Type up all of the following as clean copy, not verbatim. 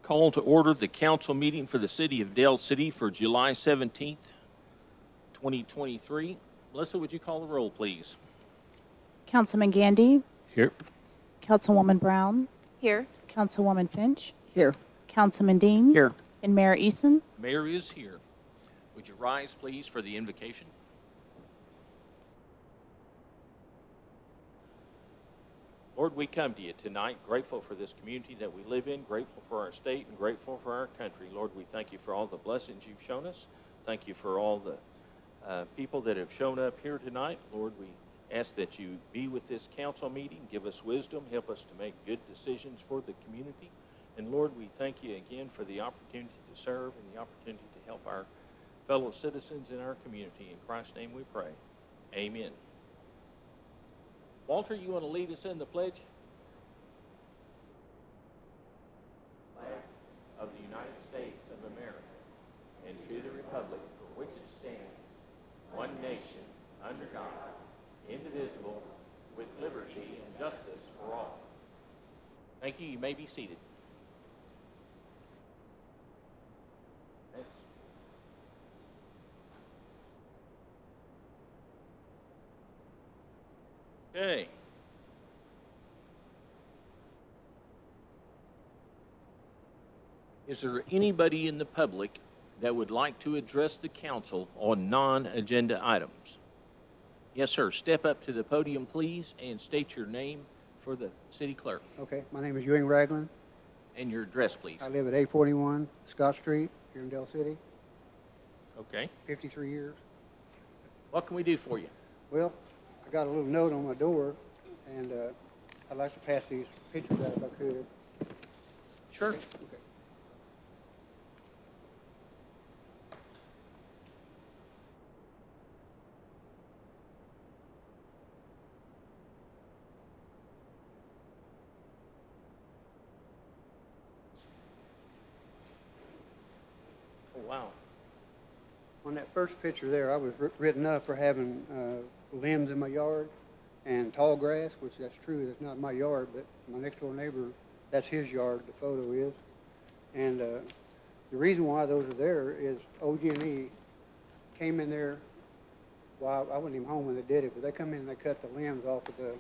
Call to order the council meeting for the city of Dale City for July 17th, 2023. Melissa, would you call the roll, please? Councilman Gandy, Here. Councilwoman Brown, Here. Councilwoman Finch, Here. Councilman Dean, Here. and Mayor Eason. Mayor is here. Would you rise, please, for the invocation? Lord, we come to you tonight grateful for this community that we live in, grateful for our state, and grateful for our country. Lord, we thank you for all the blessings you've shown us. Thank you for all the people that have shown up here tonight. Lord, we ask that you be with this council meeting, give us wisdom, help us to make good decisions for the community. And Lord, we thank you again for the opportunity to serve and the opportunity to help our fellow citizens in our community. In Christ's name we pray. Amen. Walter, you want to lead us in the pledge? Flag of the United States of America and to the republic for which it stands, one nation, under God, indivisible, with liberty and justice for all. Thank you. You may be seated. Okay. Is there anybody in the public that would like to address the council on non-agenda items? Yes, sir. Step up to the podium, please, and state your name for the city clerk. Okay, my name is Ewing Ragland. And your address, please. I live at 841 Scott Street here in Dale City, Okay. 53 years. What can we do for you? Well, I got a little note on my door, and I'd like to pass these pictures out if I could. Sure. Okay. Oh, wow. On that first picture there, I was written up for having limbs in my yard and tall grass, which that's true. That's not my yard, but my next door neighbor, that's his yard, the photo is. And the reason why those are there is OG&E came in there, well, I wasn't even home when they did it, but they come in and they cut the limbs off of the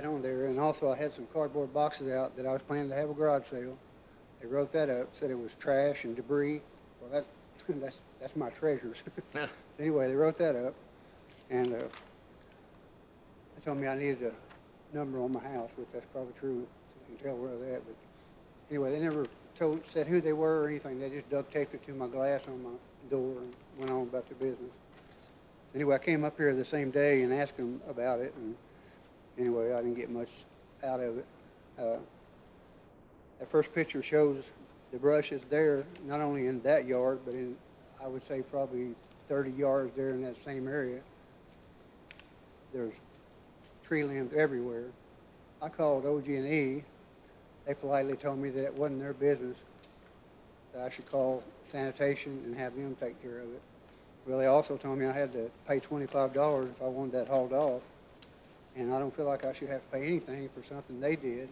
on there, and also I had some cardboard boxes out that I was planning to have a garage sale. They wrote that up, said it was trash and debris. Well, that's my treasures. Anyway, they wrote that up, and they told me I needed a number on my house, which that's probably true, so I can tell where they're at. But anyway, they never said who they were or anything. They just duct taped it to my glass on my door and went on about their business. Anyway, I came up here the same day and asked them about it, and anyway, I didn't get much out of it. That first picture shows the brush is there, not only in that yard, but in, I would say, probably 30 yards there in that same area. There's tree limbs everywhere. I called OG&E. They politely told me that it wasn't their business, that I should call sanitation and have them take care of it. Well, they also told me I had to pay $25 if I wanted that hauled off. And I don't feel like I should have to pay anything for something they did.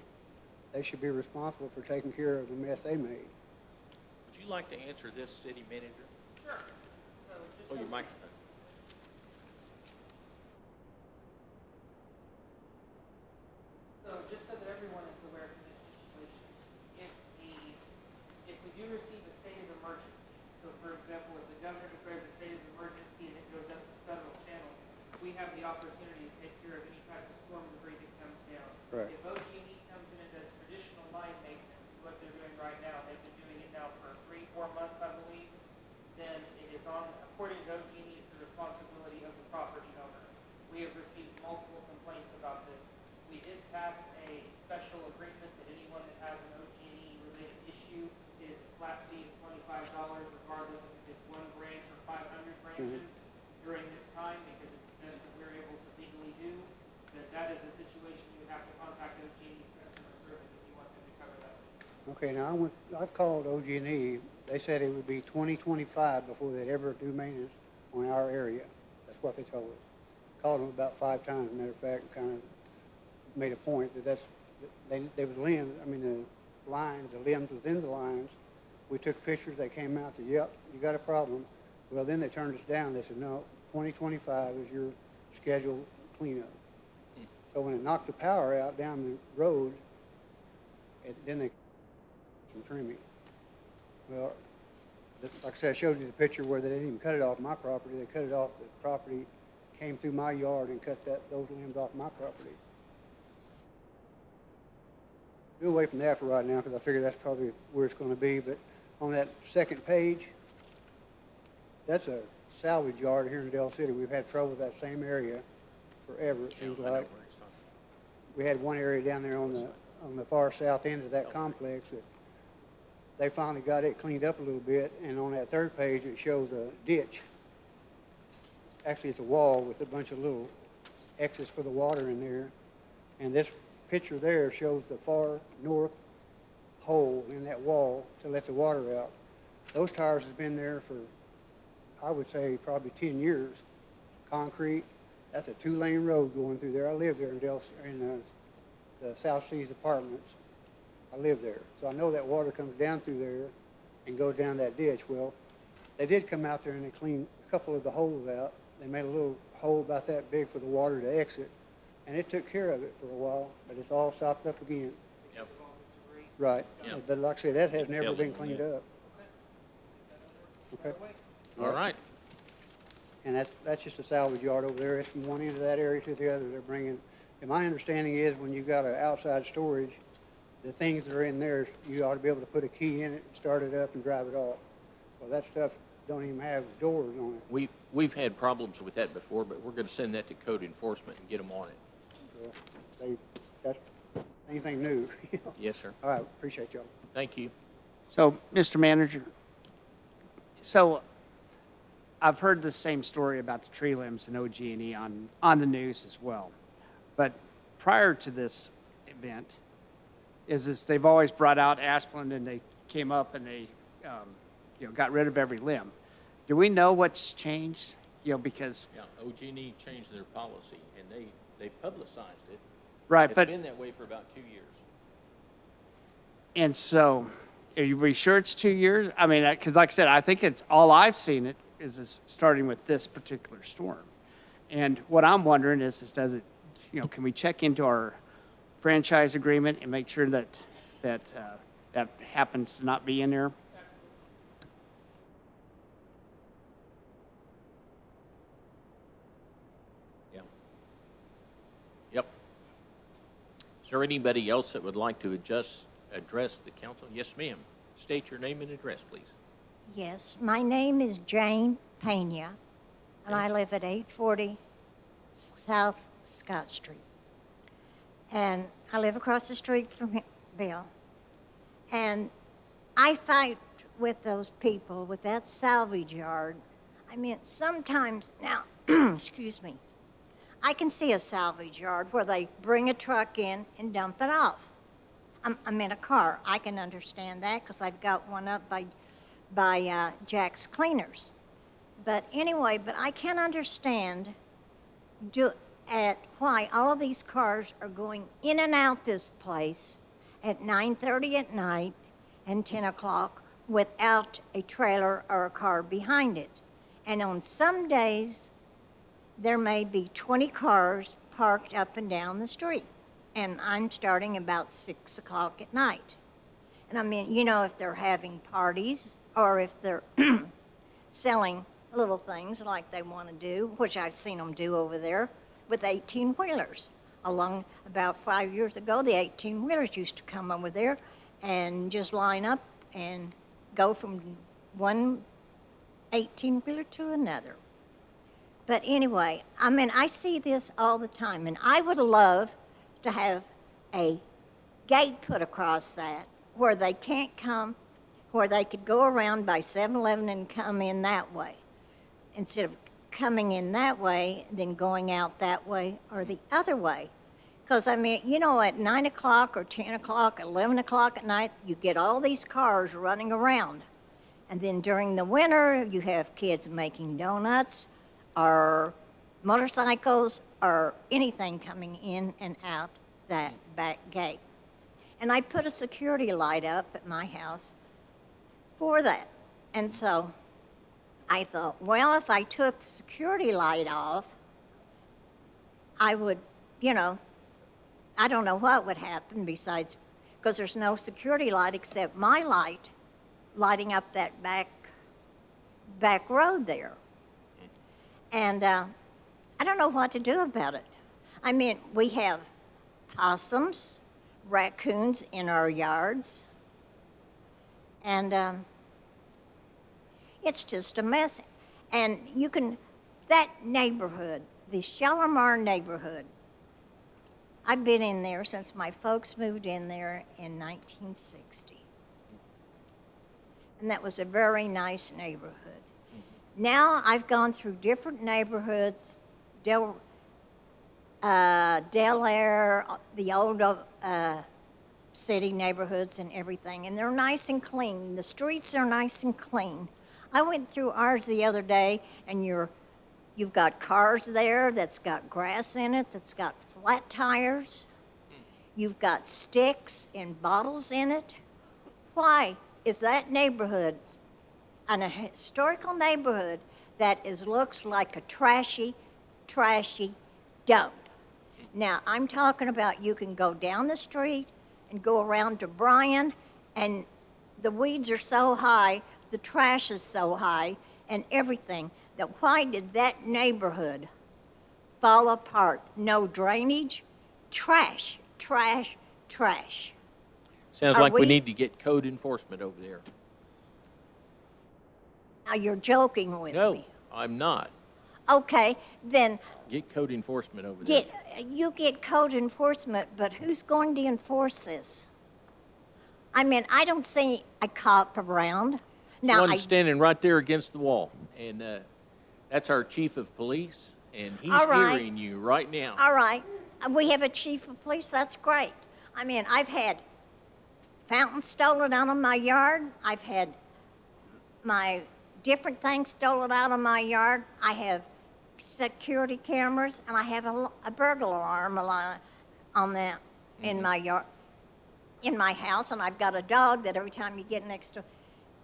They should be responsible for taking care of the mess they made. Would you like to answer this, city manager? Sure. So just Oh, your microphone. just so that everyone is aware of this situation, if we do receive a state of emergency, so for example, if the governor declares a state of emergency and it goes up to federal channels, we have the opportunity to take care of any type of storm debris that comes down. Right. If OG&E comes in and does traditional line maintenance, is what they're doing right now, they've been doing it now for 3-4 months, I believe, then it is on, according to OG&E, it's the responsibility of the property owner. We have received multiple complaints about this. We did pass a special agreement that anyone that has an OG&E related issue is a flat fee of $25, regardless if it's 1 branch or 500 branches during this time, because it's the best that we're able to legally do. That is a situation you would have to contact OG&E's customer service if you want them to cover that. Okay, now I called OG&E. They said it would be 2025 before they'd ever do maintenance on our area. That's what they told us. Called them about 5 times, matter of fact, and kind of made a point that there was limbs, the lines, the limbs within the lines. We took pictures, they came out, said, yep, you got a problem. Well, then they turned us down. They said, no, 2025 is your scheduled cleanup. So when it knocked the power out down the road, then they some trimming. Well, like I said, I showed you the picture where they didn't even cut it off my property. They cut it off the property, came through my yard and cut those limbs off my property. Go away from that for right now because I figure that's probably where it's going to be. But on that second page, that's a salvage yard here in Del City. We've had trouble with that same area forever, it seems like. We had one area down there on the far south end of that complex that they finally got it cleaned up a little bit, and on that third page it shows a ditch. Actually, it's a wall with a bunch of little X's for the water in there, and this picture there shows the far north hole in that wall to let the water out. Those tires has been there for, I would say, probably 10 years. Concrete. That's a 2-lane road going through there. I live there in the South Seas Apartments. I live there. So I know that water comes down through there and goes down that ditch. Well, they did come out there and they cleaned a couple of the holes out. They made a little hole about that big for the water to exit. And it took care of it for a while, but it's all stopped up again. Yep. Right. Yep. But like I said, that has Keep never telling been them cleaned that. up. Okay. All right. And that's just a salvage yard over there. It's from one end of that area to the other. They're bringing, and my understanding is when you've got an outside storage, the things that are in there, you ought to be able to put a key in it, start it up, and drive it off. Well, that stuff don't even have doors on it. We've had problems with that before, but we're going to send that to code enforcement and get them on it. So that's anything new. You know? Yes, sir. All right, appreciate y'all. Thank you. So, Mr. Manager, so I've heard the same story about the tree limbs and OG&E on the news as well. But prior to this event, they've always brought out Asplund and they came up and they got rid of every limb. Do we know what's changed? Because Yeah, OG&E changed their policy, and they publicized it. right, It's but been that way for about 2 years. and so are you sure it's 2 years? I mean, because like I said, I think it's all I've seen it is starting with this particular storm. And what I'm wondering is does it, can we check into our franchise agreement and make sure that happens to not be in there? Yeah. Yep. Is there anybody else that would like to address the council? Yes, ma'am. State your name and address, please. Yes, my name is Jane Pena, and I live at 840 South Scott Street. And I live across the street from Bill. And I fight with those people with that salvage yard. I mean, sometimes, now, excuse me, I can see a salvage yard where they bring a truck in and dump it off. I'm in a car. I can understand that because I've got one up by Jack's Cleaners. But anyway, I can't understand why all of these cars are going in and out this place at 9:30 at night and 10 o'clock without a trailer or a car behind it. And on some days, there may be 20 cars parked up and down the street. And I'm starting about 6 o'clock at night. And I mean, if they're having parties or if they're selling little things like they want to do, which I've seen them do over there with 18-wheelers. About 5 years ago, the 18-wheelers used to come over there and just line up and go from one 18-wheeler to another. But anyway, I mean, I see this all the time, and I would love to have a gate put across that where they can't come, where they could go around by 7-Eleven and come in that way, instead of coming in that way, then going out that way or the other way. Because, I mean, you know, at 9 o'clock or 10 o'clock, 11 o'clock at night, you get all these cars running around. And then during the winter, you have kids making donuts or motorcycles or anything coming in and out that back gate. And I put a security light up at my house for that. And so I thought, well, if I took the security light off, I would, you know, I don't know what would happen besides, because there's no security light except my light lighting up that back road there. And I don't know what to do about it. I mean, we have possums, raccoons in our yards, and it's just a mess. And you can, that neighborhood, the Shalimar neighborhood, I've been in there since my folks moved in there in 1960. And that was a very nice neighborhood. Now I've gone through different neighborhoods, Del Air, the old city neighborhoods and everything, and they're nice and clean. The streets are nice and clean. I went through ours the other day, and you've got cars there that's got grass in it, that's got flat tires. You've got sticks and bottles in it. Why is that neighborhood, a historical neighborhood, that looks like a trashy dump? Now, I'm talking about you can go down the street and go around to Bryan, and the weeds are so high, the trash is so high, and everything, that why did that neighborhood fall apart? No drainage, trash. Sounds Are like we we- need to get code enforcement over there. Now, you're joking with No, me. I'm not. Okay, then Get code enforcement over there. you get code enforcement, but who's going to enforce this? I mean, I don't see a cop around. Now, One standing right there against the wall, and that's our chief of police, and he's All right. hearing you right now. all right, we have a chief of police, that's great. I mean, I've had fountains stolen out of my yard. I've had my different things stolen out of my yard. I have security cameras, and I have a burglar alarm on that in my yard, in my house, and I've got a dog that every time you get next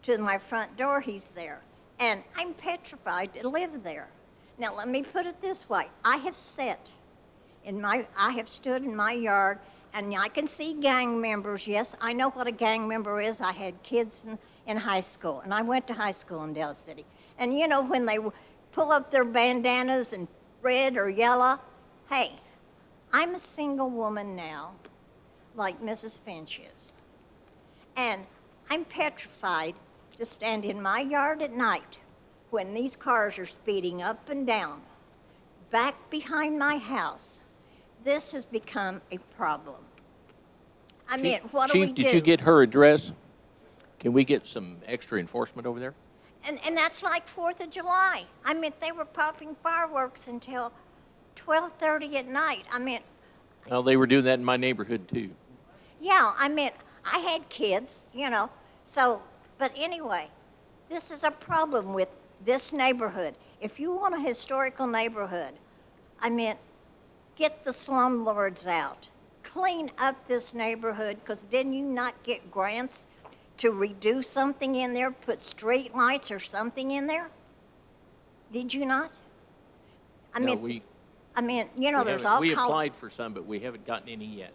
to my front door, he's there. And I'm petrified to live there. Now, let me put it this way. I have stood in my yard, and I can see gang members. Yes, I know what a gang member is. I had kids in high school, and I went to high school in Del City. And you know, when they pull up their bandanas in red or yellow, hey, I'm a single woman now, like Mrs. Finch is. And I'm petrified to stand in my yard at night when these cars are speeding up and down, back behind my house. This has become a problem. I mean, what do we Chief, do? did you get her address? Can we get some extra enforcement over there? And that's like 4th of July. I mean, they were popping fireworks until 12:30 at night. I mean, Well, they were doing that in my neighborhood too. yeah, I mean, I had kids, you know, so, but anyway, this is a problem with this neighborhood. If you want a historical neighborhood, I mean, get the slumlords out. Clean up this neighborhood, because didn't you not get grants to redo something in there, put street lights or something in there? Did you not? I No, mean, we you know, there's all we color. applied for some, but we haven't gotten any yet.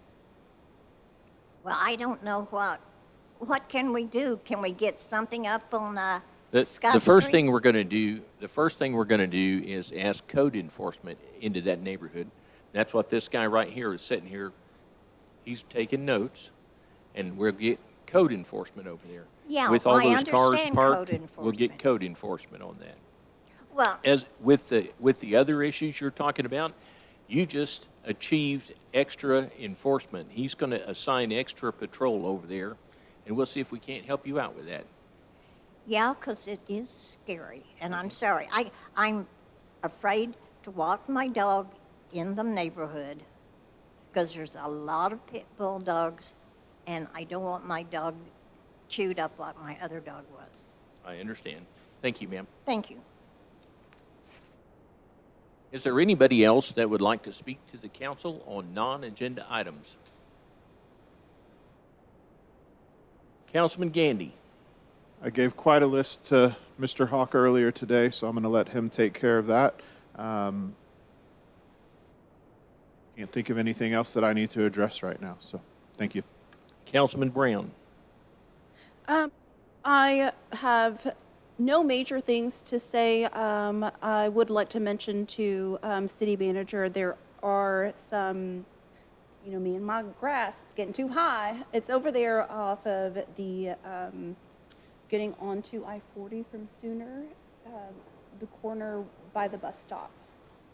Well, I don't know what can we do? Can we get something up on Scott The first Street? thing we're going to do, is ask code enforcement into that neighborhood. That's what this guy right here is sitting here. He's taking notes, and we'll get code enforcement over there. Yeah, with all I those cars understand parked, code we'll get enforcement. code enforcement on that. Well, As with the other issues you're talking about, you just achieved extra enforcement. He's going to assign extra patrol over there, and we'll see if we can't help you out with that. yeah, because it is scary, and I'm sorry. I'm afraid to walk my dog in the neighborhood because there's a lot of pit bull dogs, and I don't want my dog chewed up like my other dog was. I understand. Thank you, ma'am. Thank you. Is there anybody else that would like to speak to the council on non-agenda items? Councilman Gandy. I gave quite a list to Mr. Hawk earlier today, so I'm going to let him take care of that. Can't think of anything else that I need to address right now, so thank you. Councilman Brown. I have no major things to say. I would like to mention to city manager, there are some, me and my grass, it's getting too high. It's over there off of the, getting onto I-40 from Sooner, the corner by the bus stop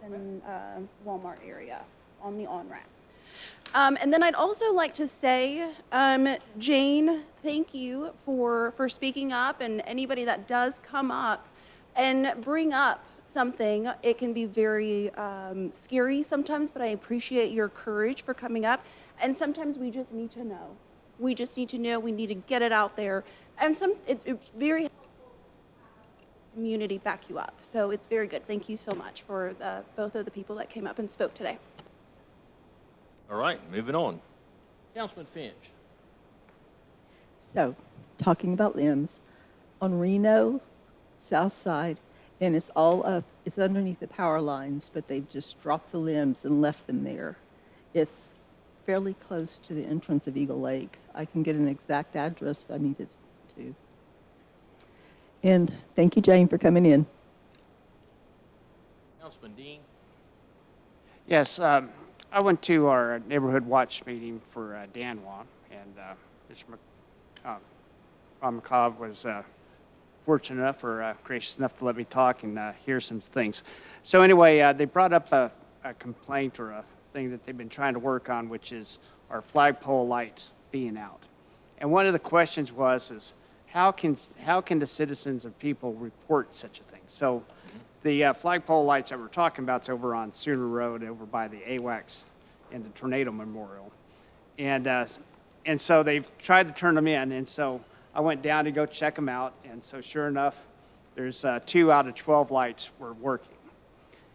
in Walmart area on the on-ramp. And then I'd also like to say, Jane, thank you for speaking up, and anybody that does come up and bring up something, it can be very scary sometimes, but I appreciate your courage for coming up. And sometimes we just need to know. We just need to know. We need to get it out there. And it's very helpful to community back you up. So it's very good. Thank you so much for both of the people that came up and spoke today. All right, moving on. Councilman Finch. So, talking about limbs, on Reno, south side, and it's all up, it's underneath the power lines, but they've just dropped the limbs and left them there. It's fairly close to the entrance of Eagle Lake. I can get an exact address if I needed to. And thank you, Jane, for coming in. Councilman Dean. Yes, I went to our neighborhood watch meeting for Danwan, and Mr. McCobb was fortunate enough or gracious enough to let me talk and hear some things. So anyway, they brought up a complaint or a thing that they've been trying to work on, which is our flagpole lights being out. And one of the questions is how can the citizens or people report such a thing? So the flagpole lights that we're talking about is over on Sooner Road, over by the AWACS and the Tornado Memorial. And so they've tried to turn them in, and so I went down to go check them out, and so sure enough, there's 2 out of 12 lights were working.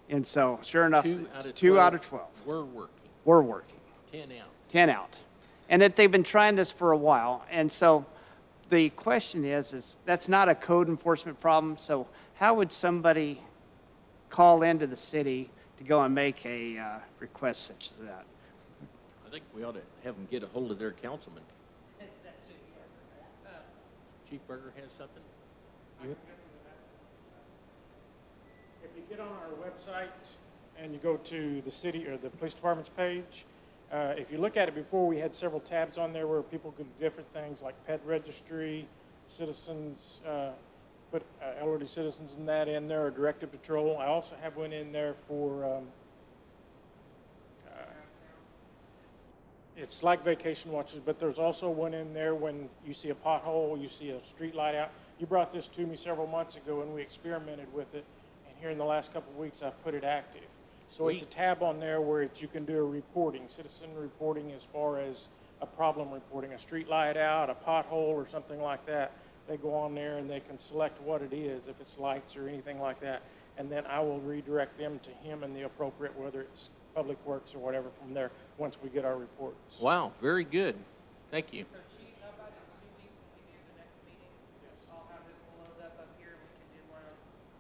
And so sure enough, 2 out of 12 We're working. were working. 10 out. 10 out. And that they've been trying this for a while. And so the question is that's not a code enforcement problem. So how would somebody call into the city to go and make a request such as that? I think we ought to have them get a hold of their councilman. Chief Berger has something? If you get on our website and you go to the city or the police department's page, if you look at it before, we had several tabs on there where people could do different things like pet registry, citizens, put elderly citizens in that in there, or directed patrol. I also have one in there for, it's like vacation watches, but there's also one in there when you see a pothole, you see a street light out. You brought this to me several months ago and we experimented with it. And here in the last couple of weeks, I've put it active. So it's a tab on there where you can do a reporting, citizen reporting as far as a problem reporting, a street light out, a pothole or something like that. They go on there and they can select what it is, if it's lights or anything like that. And then I will redirect them to him and the appropriate, whether it's Public Works or whatever from there, once we get our reports. Wow, very good. Thank you. So how about in 2 weeks when we do the next meeting? Yes. I'll have it load up here and we can do one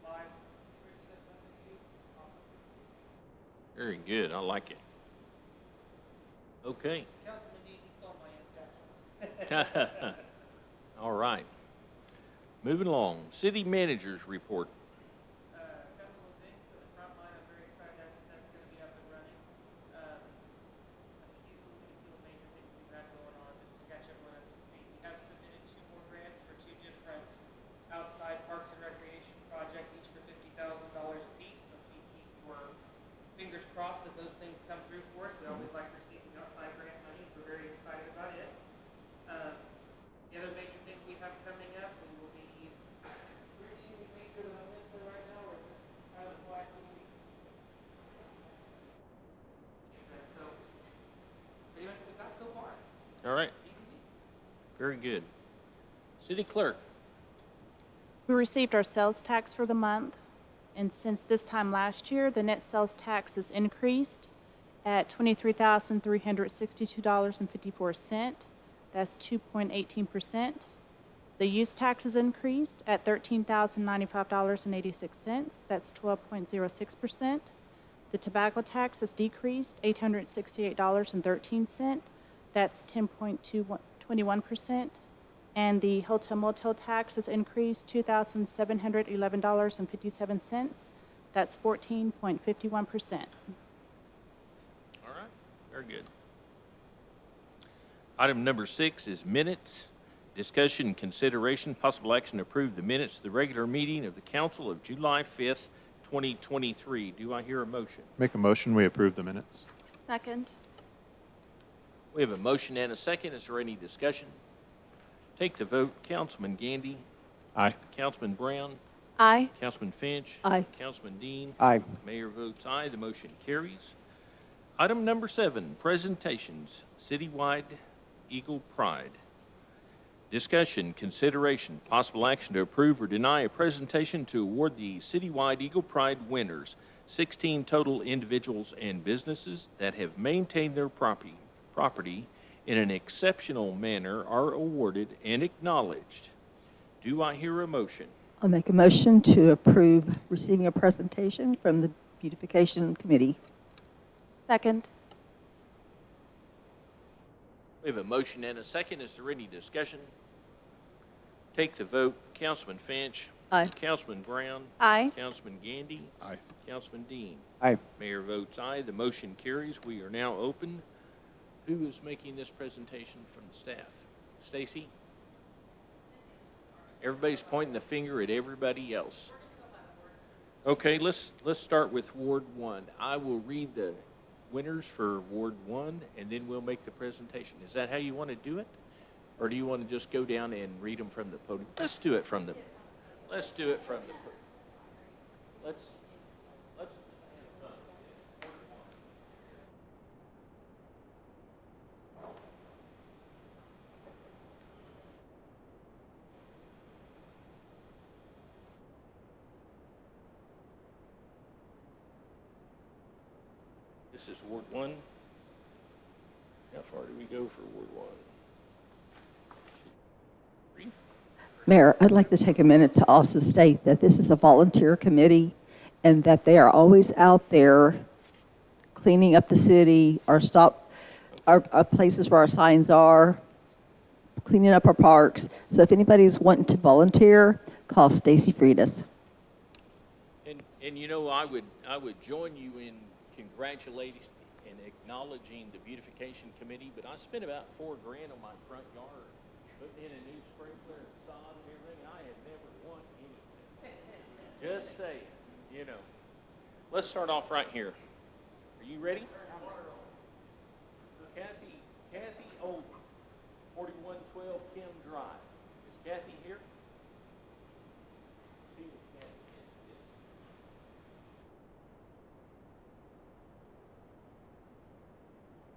live. Awesome. Very good. I like it. Okay. Councilman D, he stole my instruction. All right. Moving along. City managers report. Couple of things for the front line. I'm very excited that's going to be up and running. A few major things we've got going on just to catch everyone up to speed. We have submitted 2 more grants for 2 different outside parks and recreation projects, each for $50,000 apiece. So please keep your fingers crossed that those things come through for us. We always like receiving outside grant money. We're very excited about it. The other major thing we have coming up, we will be pretty major on this one right now, or kind of quiet for the week. So good. City Clerk. We received our sales tax for the month, and since this time last year, the net sales tax has increased at $23,362.54. That's 2.18%. The use tax has increased at $13,095.86. That's 12.06%. The tobacco tax has decreased $868.13. That's 10.21%. And the hotel motel tax has increased $2,711.57. That's 14.51%. All right, very good. Item number 6 is minutes. Discussion and consideration, possible action to approve the minutes of the regular meeting of the council of July 5th, 2023. Do I hear a motion? Make a motion, we approve the minutes. Second. We have a motion and a second. Is there any discussion? Take the vote. Councilman Gandy. Aye. Councilman Brown. Aye. Councilman Finch. Aye. Councilman Dean. Aye. Mayor votes aye. The motion carries. Item number 7, presentations, citywide Eagle Pride. Discussion, consideration, possible action to approve or deny a presentation to award the citywide Eagle Pride winners. 16 total individuals and businesses that have maintained their property in an exceptional manner are awarded and acknowledged. Do I hear a motion? I'll make a motion to approve receiving a presentation from the Beautification Committee. Second. We have a motion and a second. Is there any discussion? Take the vote. Councilman Finch. Aye. Councilman Brown. Aye. Councilman Gandy. Aye. Councilman Dean. Aye. Mayor votes aye. The motion carries. We are now open. Who is making this presentation from the staff? Stacy? Everybody's pointing the finger at everybody else. Okay, let's start with Ward 1. I will read the winners for Ward 1, and then we'll make the presentation. Is that how you want to do it? Or do you want to just go down and read them from the podium? Let's do it from the podium. Let's This is Ward 1. How far do we go for Ward 1? 3? Mayor, I'd like to take a minute to also state that this is a volunteer committee and that they are always out there cleaning up the city, our places where our signs are, cleaning up our parks. So if anybody's wanting to volunteer, call Stacy Freitas. And you know, I would join you in congratulating and acknowledging the beautification committee, but I spent about $4 grand on my front yard, putting in a new sprinkler and sod and everything. I had never won anything. Just saying, you know. Let's start off right here. Are you ready? Kathy Oldham, 4112 Kim Drive. Is Kathy here? See if Kathy is.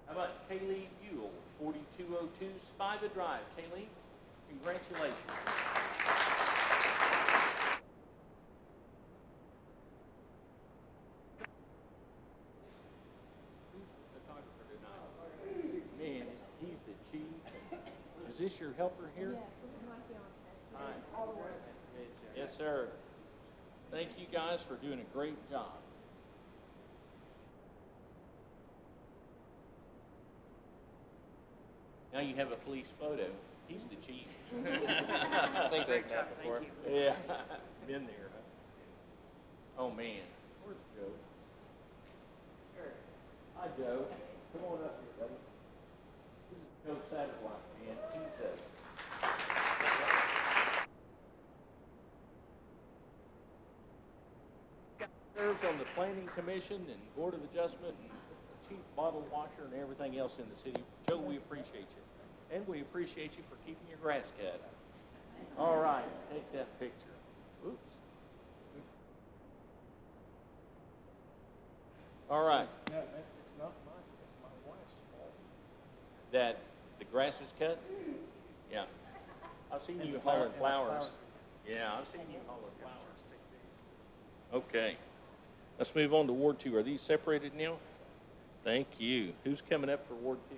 How about Kaylee Buell, 4202 Spiva Drive. Kaylee, congratulations. Who's the photographer tonight? Man, he's the chief. Is this your helper here? Yes, this is my fiance. Hi. Yes, sir. Thank you guys for doing a great job. Now you have a police photo. He's the chief. I think they've met before. Yeah, been there. Huh? Oh man, where's Joe? Hi, Joe. Come on up here, buddy. This is Joe Satterwhite, man. He's serves on the planning commission and board of adjustment and chief bottle washer and everything else in the city. Joe, we appreciate you. And we appreciate you for keeping your grass cut. All right, take that picture. Oops. All right. No, it's not mine, it's my wife's fault. That the grass is cut? Yeah. I've seen you hauling flowers. Yeah, I've seen you hauling flowers. Okay. Let's move on to Ward 2. Are these separated now? Thank you. Who's coming up for Ward 2?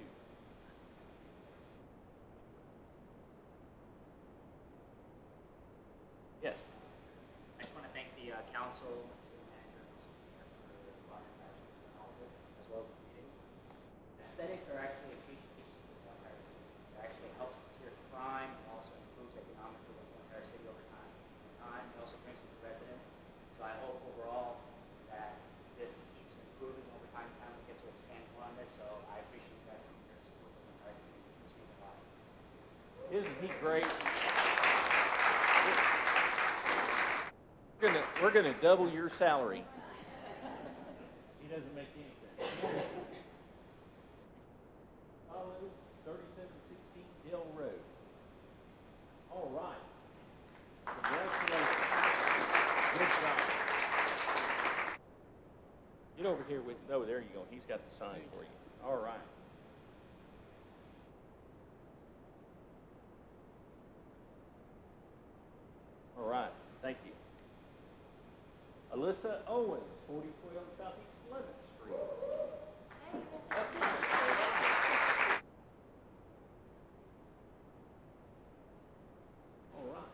Yes. I just want to thank the council, city manager, and city manager for the progress action in all of this, as well as the meeting. Aesthetics are actually a huge piece of the entire city. It actually helps deter crime and also improves economically the entire city over time. It also brings with the residents. So I hope overall that this keeps improving over time and time we get to expand more on this. So I appreciate you guys and your support for the entire community. This means a lot. Isn't he great? We're gonna double your salary. He doesn't make anything. Collins, 3716 Hill Road. All right. Congratulations. Good job. Get over here with, no, there you go. He's got the sign for you. All right. All right, thank you. Alyssa Owens, 4012 Southeast 11th Street. All right.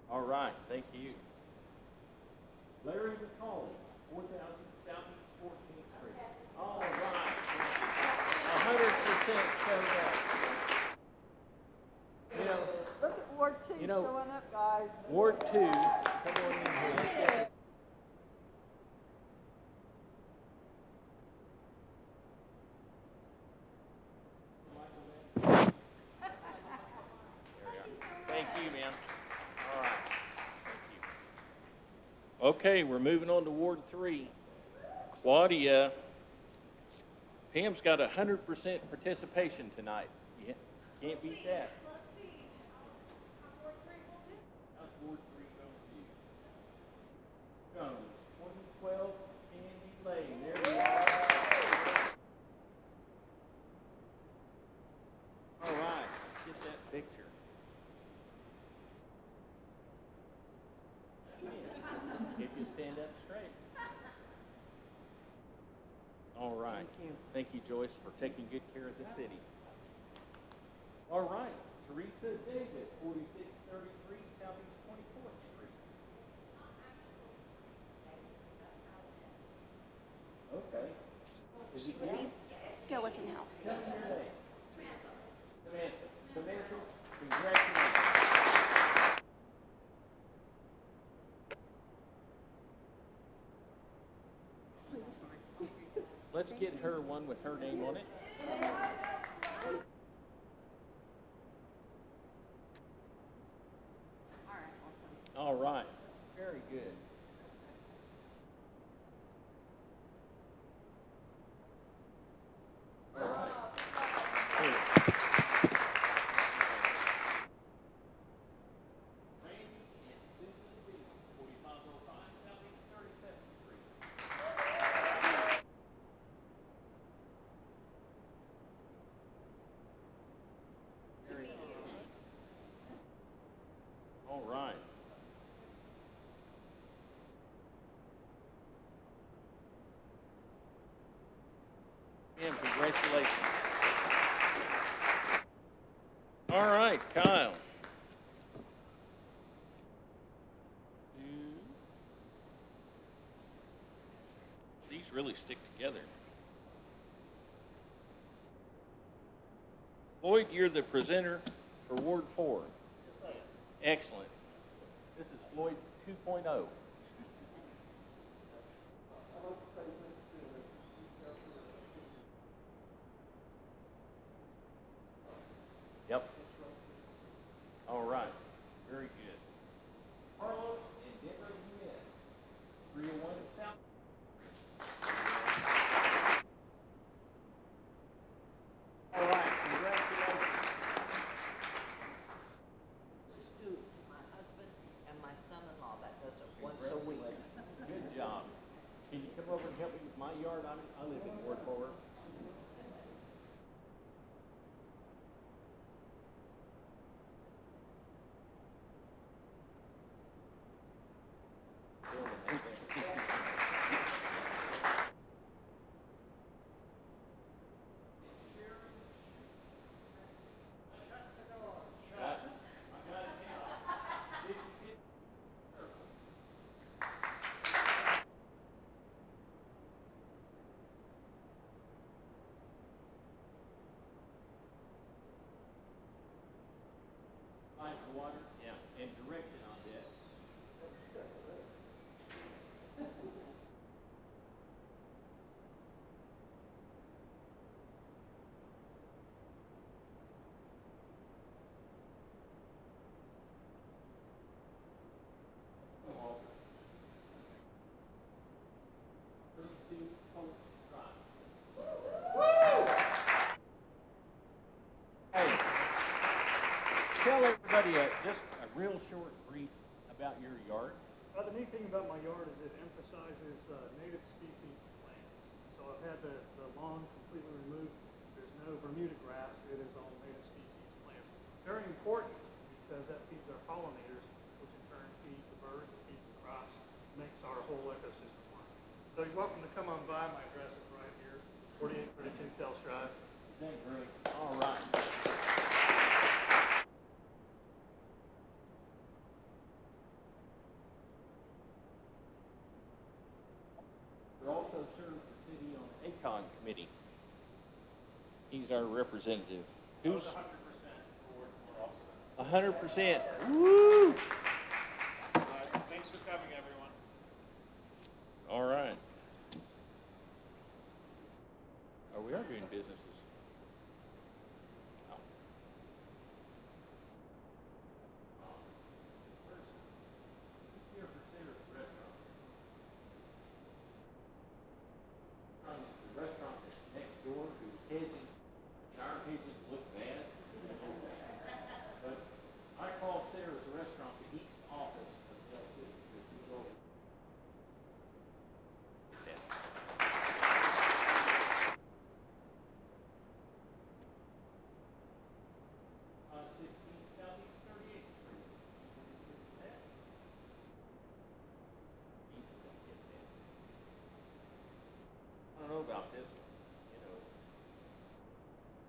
All right, thank you. Larry McCauley, 4000 Southeast 14th Street. All right. 100% showed up. You know, Look at Ward 2 You know- showing up, guys. Ward 2, come on in here. Thank you, man. All right, thank you. Okay, we're moving on to Ward 3. Claudia, Pam's got 100% participation tonight. You can't beat that. How's Ward 3 going for you? Jones, 2012 Candy Lane, there you are. All right, let's get that picture. If you stand up straight. All right. Thank you. Thank you, Joyce, for taking good care of the city. All right, Teresa Davis, 4633 Southeast 24th Street. Okay. Is it you? Skeleton House. Samantha, congratulations. Let's get her one with her name on it. All right, very good. All right. Here. Randy and Susan B, 4505 Southeast 37th Street. All right. And congratulations. All right, Kyle. These really stick together. Lloyd, you're the presenter for Ward 4. Excellent. This is Floyd 2.0. Yep. All right. Very good. Carlos and Deborah Jimenez, 301 South. All right. Congratulations. This is due to my husband and my son-in-law that does it once a week. Good job. Can you come over and help me with my yard? I live in Ward 4. Water, yeah, and direction on that. Tell everybody just a real short brief about your yard. The neat thing about my yard is it emphasizes native species plants. So I've had the lawn completely removed. There's no Bermuda grass. It is all native species plants. Very important because that feeds our pollinators, which in turn feed the birds, it feeds the crops, makes our whole ecosystem work. So you're welcome to come on by. My address is right here, 4832 Tels Drive. Is that great? All right. Also serves the city on the ACON committee. He's our representative. Who's 100% also? 100%. Woo! Thanks for coming, everyone. All right. Oh, we are doing businesses. Oh. Who's here for Sarah's Restaurant? The restaurant that's next door, whose hedges, and our hedges look bad. But I call Sarah's Restaurant the East Office of Del City because we go. Southeast 38th Street. I don't know about this one, you know.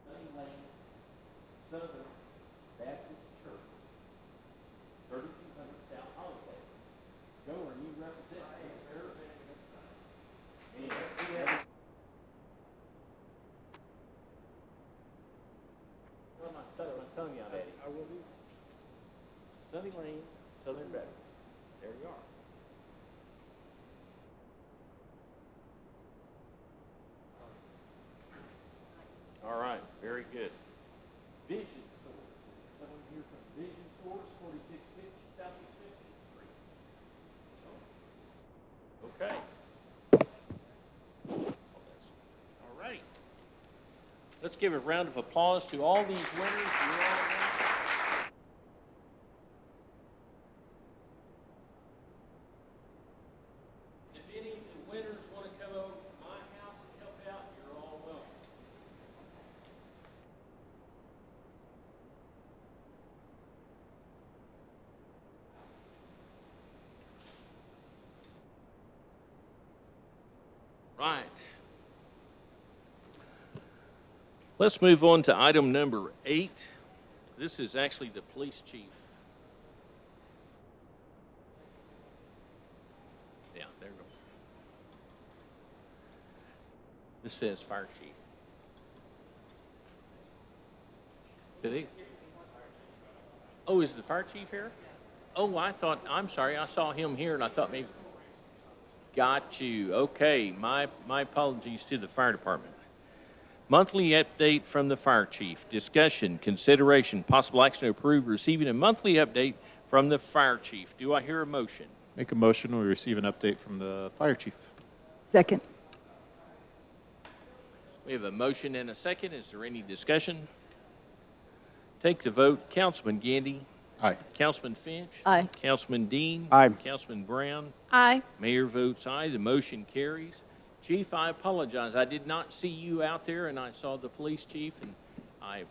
Sunny Lane Southern Baptist Church, 3200 South Holiday. Joe, are you representing the church? And we have. Well, my tongue out, Eddie. I will do. Sunny Lane Southern Baptist. There you are. All right, very good. Vision Source. Someone here from Vision Source, 4650 Southeast 50th Street. Okay. All right. Let's give a round of applause to all these winners. You're all winners. If any of the winners want to come over to my house and help out, you're all welcome. Right. Let's move on to item number 8. This is actually the police chief. Yeah, there we go. This says fire chief. Did he? Oh, is the fire chief here? Oh, I'm sorry, I saw him here and I thought maybe. Got you. Okay, my apologies to the fire department. Monthly update from the fire chief. Discussion, consideration, possible action to approve receiving a monthly update from the fire chief. Do I hear a motion? Make a motion, we receive an update from the fire chief. Second. We have a motion and a second. Is there any discussion? Take the vote. Councilman Gandy. Aye. Councilman Finch. Aye. Councilman Dean. Aye. Councilman Brown. Aye. Mayor votes aye. The motion carries. Chief, I apologize. I did not see you out there, and I saw the police chief, and I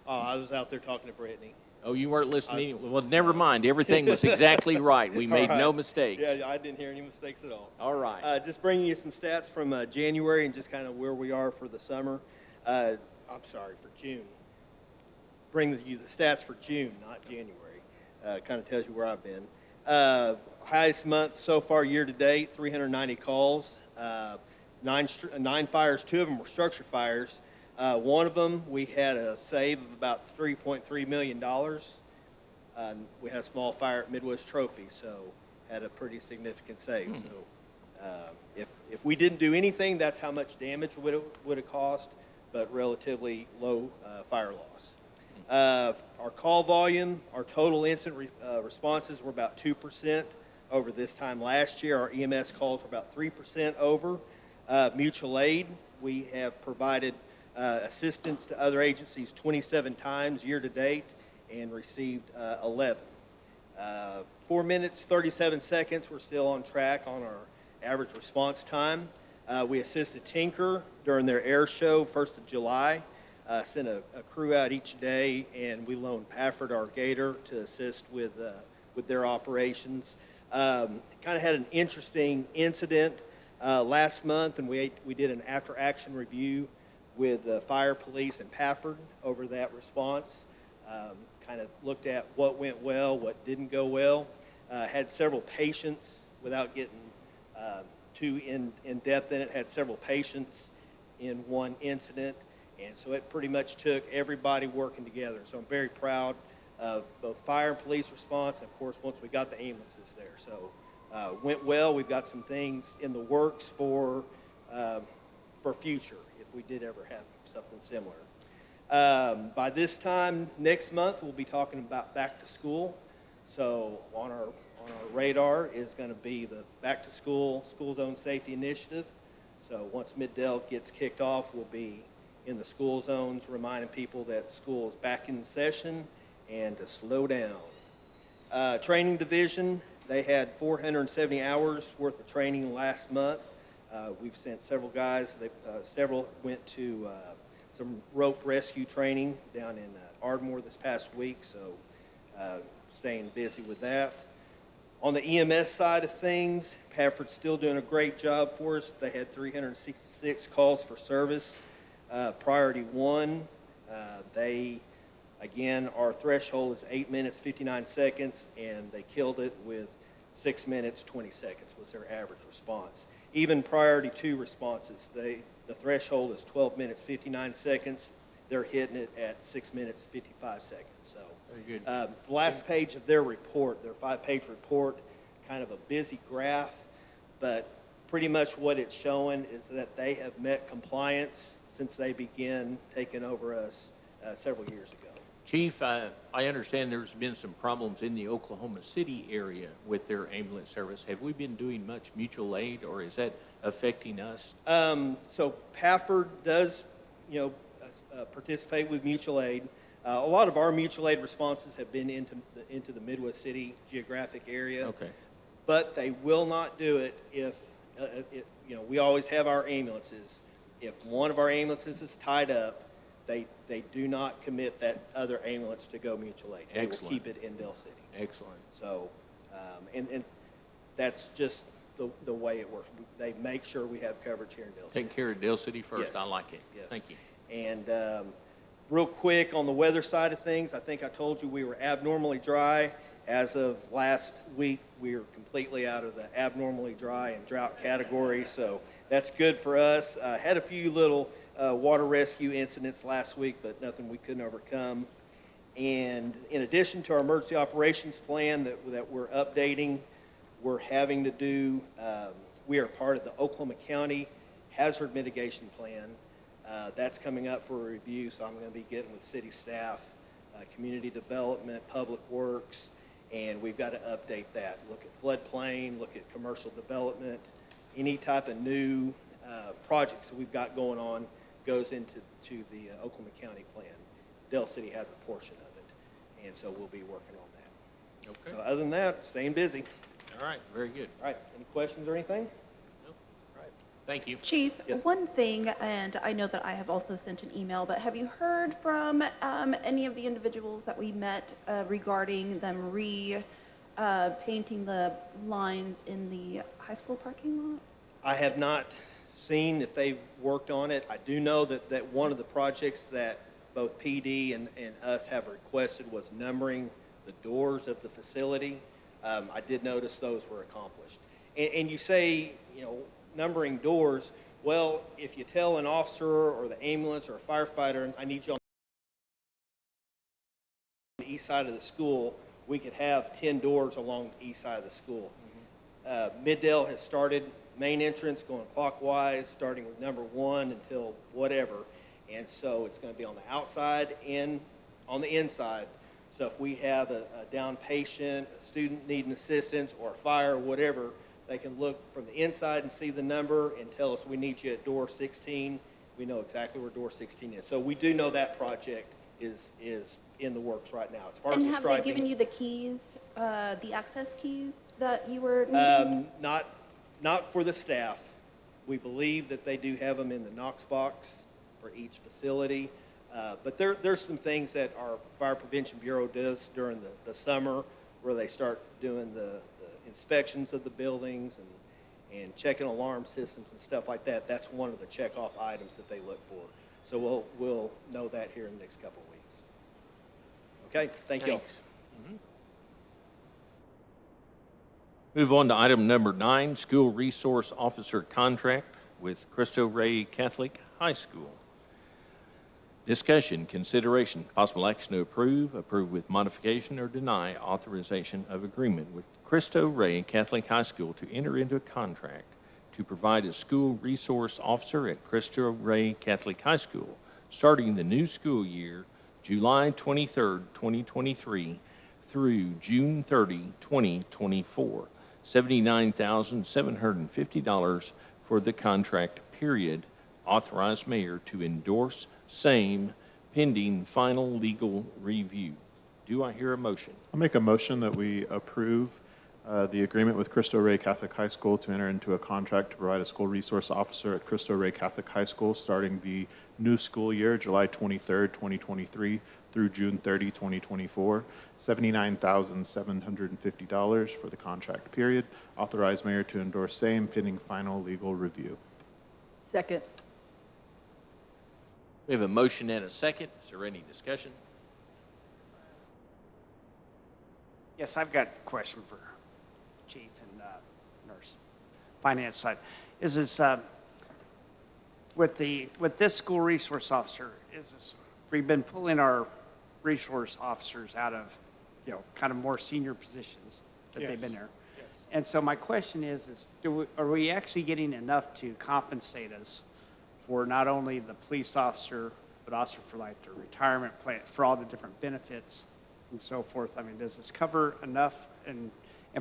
I was out there talking to Brittany. Oh, you weren't listening? Well, never mind. Everything was exactly right. We made no mistakes. Yeah, I didn't hear any mistakes at all. All right. Just bringing you some stats from January and just kind of where we are for the summer. I'm sorry, for June. Bringing you the stats for June, not January. Kind of tells you where I've been. Highest month so far year to date, 390 calls, nine fires. 2 of them were structure fires. One of them, we had a save of about $3.3 million. We had a small fire at Midwest Trophy, so had a pretty significant save. So if we didn't do anything, that's how much damage would have cost, but relatively low fire loss. Our call volume, our total incident responses were about 2% over this time last year. Our EMS calls were about 3% over. Mutual aid, we have provided assistance to other agencies 27 times year to date and received 11. 4 minutes, 37 seconds, we're still on track on our average response time. We assisted Tinker during their air show, 1st of July. Sent a crew out each day, and we loaned Pafford, our gator, to assist with their operations. Kind of had an interesting incident last month, and we did an after-action review with fire, police, and Pafford over that response. Kind of looked at what went well, what didn't go well. Had several patients, without getting too in depth in it, had several patients in one incident. And so it pretty much took everybody working together. So I'm very proud of both fire and police response, and of course, once we got the ambulances there. So went well. We've got some things in the works for future if we did ever have something similar. By this time next month, we'll be talking about back to school. So on our radar is going to be the back to school zone safety initiative. So once Mid-Del gets kicked off, we'll be in the school zones, reminding people that school is back in session and to slow down. Training division, they had 470 hours worth of training last month. We've sent several guys. Several went to some rope rescue training down in Ardmore this past week, so staying busy with that. On the EMS side of things, Pafford's still doing a great job for us. They had 366 calls for service. Priority 1, again, our threshold is 8 minutes, 59 seconds, and they killed it with 6 minutes, 20 seconds was their average response. Even priority 2 responses, the threshold is 12 minutes, 59 seconds. They're hitting it at 6 minutes, 55 seconds. So, very good. The last page of their report, their 5-page report, kind of a busy graph, but pretty much what it's showing is that they have met compliance since they began taking over us several years ago. Chief, I understand there's been some problems in the Oklahoma City area with their ambulance service. Have we been doing much mutual aid, or is that affecting us? So Pafford does, participate with mutual aid. A lot of our mutual aid responses have been into the Midwest City geographic area. Okay. But they will not do it if, we always have our ambulances. If one of our ambulances is tied up, they do not commit that other ambulance to go mutual aid. They Excellent. will keep it in Del City. Excellent. So, and that's just the way it works. They make sure we have coverage here in Del City. Take care of Del City first. Yes. I like it. Yes. Thank you. And real quick on the weather side of things, I think I told you we were abnormally dry. As of last week, we are completely out of the abnormally dry and drought category, so that's good for us. Had a few little water rescue incidents last week, but nothing we couldn't overcome. And in addition to our emergency operations plan that we're updating, we're having to do, we are part of the Oklahoma County Hazard Mitigation Plan. That's coming up for a review, so I'm going to be getting with city staff, community development, public works, and we've got to update that. Look at floodplain, look at commercial development, any type of new projects that we've got going on goes into the Oklahoma County plan. Del City has a portion of it, and so we'll be working on that. Okay. So other than that, staying busy. All right. Very good. All right, any questions or anything? No. All right. Thank you. Chief, Yes. one thing, and I know that I have also sent an email, but have you heard from any of the individuals that we met regarding them painting the lines in the high school parking lot? I have not seen if they've worked on it. I do know that one of the projects that both PD and us have requested was numbering the doors of the facility. I did notice those were accomplished. And you say, numbering doors. Well, if you tell an officer or the ambulance or a firefighter, I need you on the east side of the school, we could have 10 doors along the east side of the school. Middale has started main entrance going clockwise, starting with number 1 until whatever. And so it's going to be on the outside and on the inside. So if we have a down patient, a student needing assistance, or a fire, or whatever, they can look from the inside and see the number and tell us we need you at door 16. We know exactly where door 16 is. So we do know that project is in the works right now. As far as And the have they striping, given you the keys, the access keys that you were needing? not for the staff. We believe that they do have them in the Knox box for each facility. But there's some things that our Fire Prevention Bureau does during the summer where they start doing the inspections of the buildings and checking alarm systems and stuff like that. That's one of the checkoff items that they look for. So we'll know that here in the next couple of weeks. Okay, thank you. Thanks. Move on to item number 9, School Resource Officer Contract with Cristo Rey Catholic High School. Discussion, consideration, possible action to approve with modification, or deny authorization of agreement with Cristo Rey Catholic High School to enter into a contract to provide a school resource officer at Cristo Rey Catholic High School starting the new school year, July 23rd, 2023 through June 30, 2024. $79,750 for the contract period. Authorize mayor to endorse same pending final legal review. Do I hear a motion? I'll make a motion that we approve the agreement with Cristo Rey Catholic High School to enter into a contract to provide a school resource officer at Cristo Rey Catholic High School starting the new school year, July 23rd, 2023 through June 30, 2024, $79,750 for the contract period. Authorize mayor to endorse same pending final legal review. Second. We have a motion and a second. Is there any discussion? Yes, I've got a question for Chief and Nurse. Finance side. Is this, with this school resource officer, we've been pulling our resource officers out of, kind of more senior positions that they've been there. Yes. And so my question is are we actually getting enough to compensate us for not only the police officer, but also for like the retirement plan, for all the different benefits and so forth? I mean, does this cover enough? And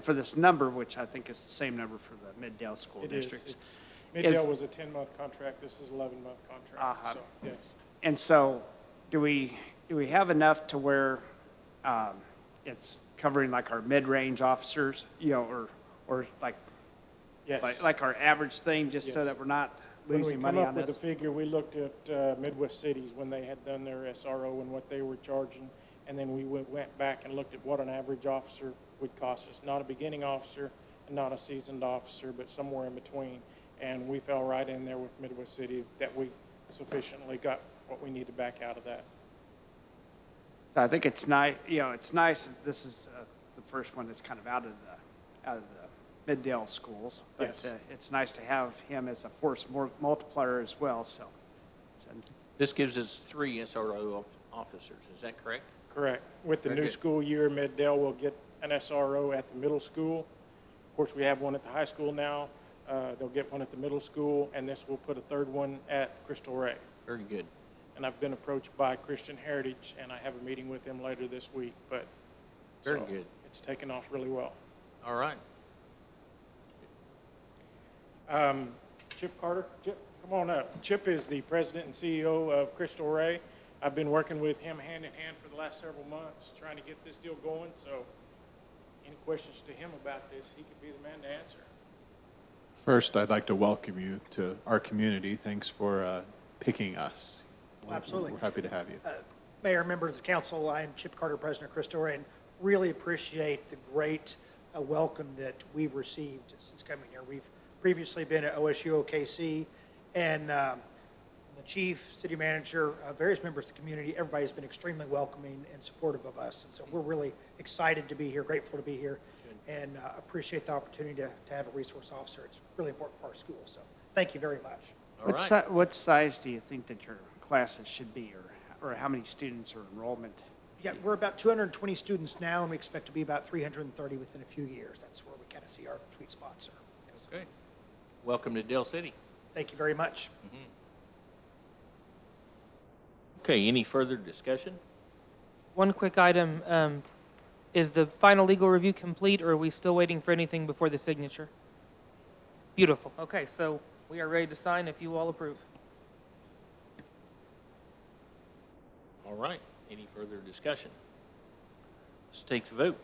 for this number, which I think is the same number for the Middale school It is. districts. Middale was a 10-month contract. This is 11-month contract. Uh-huh. So, yes. And so do we have enough to where it's covering like our mid-range officers, or like, Yes. like our average thing, just so Yes. that we're not When we losing come money up on with this? the figure, we looked at Midwest cities when they had done their SRO and what they were charging, and then we went back and looked at what an average officer would cost us. Not a beginning officer and not a seasoned officer, but somewhere in between. And we fell right in there with Midwest City that we sufficiently got what we needed back out of that. So I think it's nice, it's nice that this is the first one that's kind of out of the Middale schools. But Yes. it's nice to have him as a force multiplier as well, so. This gives us 3 SRO officers. Is that correct? Correct. With the Very new good. school year, Middale will get an SRO at the middle school. Of course, we have one at the high school now. They'll get one at the middle school, and this will put a 3rd one at Crystal Ray. Very good. And I've been approached by Christian Heritage, and I have a meeting with them later this week, but. Very so good. It's taken off really well. All right. Chip Carter, Chip, come on up. Chip is the president and CEO of Crystal Ray. I've been working with him hand in hand for the last several months, trying to get this deal going, so any questions to him about this, he could be the man to answer. First, I'd like to welcome you to our community. Thanks for picking us. Absolutely. We're happy to have you. Mayor, members of the council, I am Chip Carter, President of Cristo Rey, and really appreciate the great welcome that we've received since coming here. We've previously been at OSU OKC, and the chief, city manager, various members of the community, everybody's been extremely welcoming and supportive of us. And so we're really excited to be here, grateful to be here, and appreciate the opportunity to have a resource officer. It's really important for our school. So thank you very much. All right. What size do you think that your classes should be, or how many students or enrollment? Yeah, we're about 220 students now, and we expect to be about 330 within a few years. That's where we kind of see our sweet spots are. Okay. Welcome to Dale City. Thank you very much. Okay, any further discussion? One quick item, is the final legal review complete, or are we still waiting for anything before the signature? Beautiful. Okay, so we are ready to sign if you all approve. All right, any further discussion? Let's take the vote.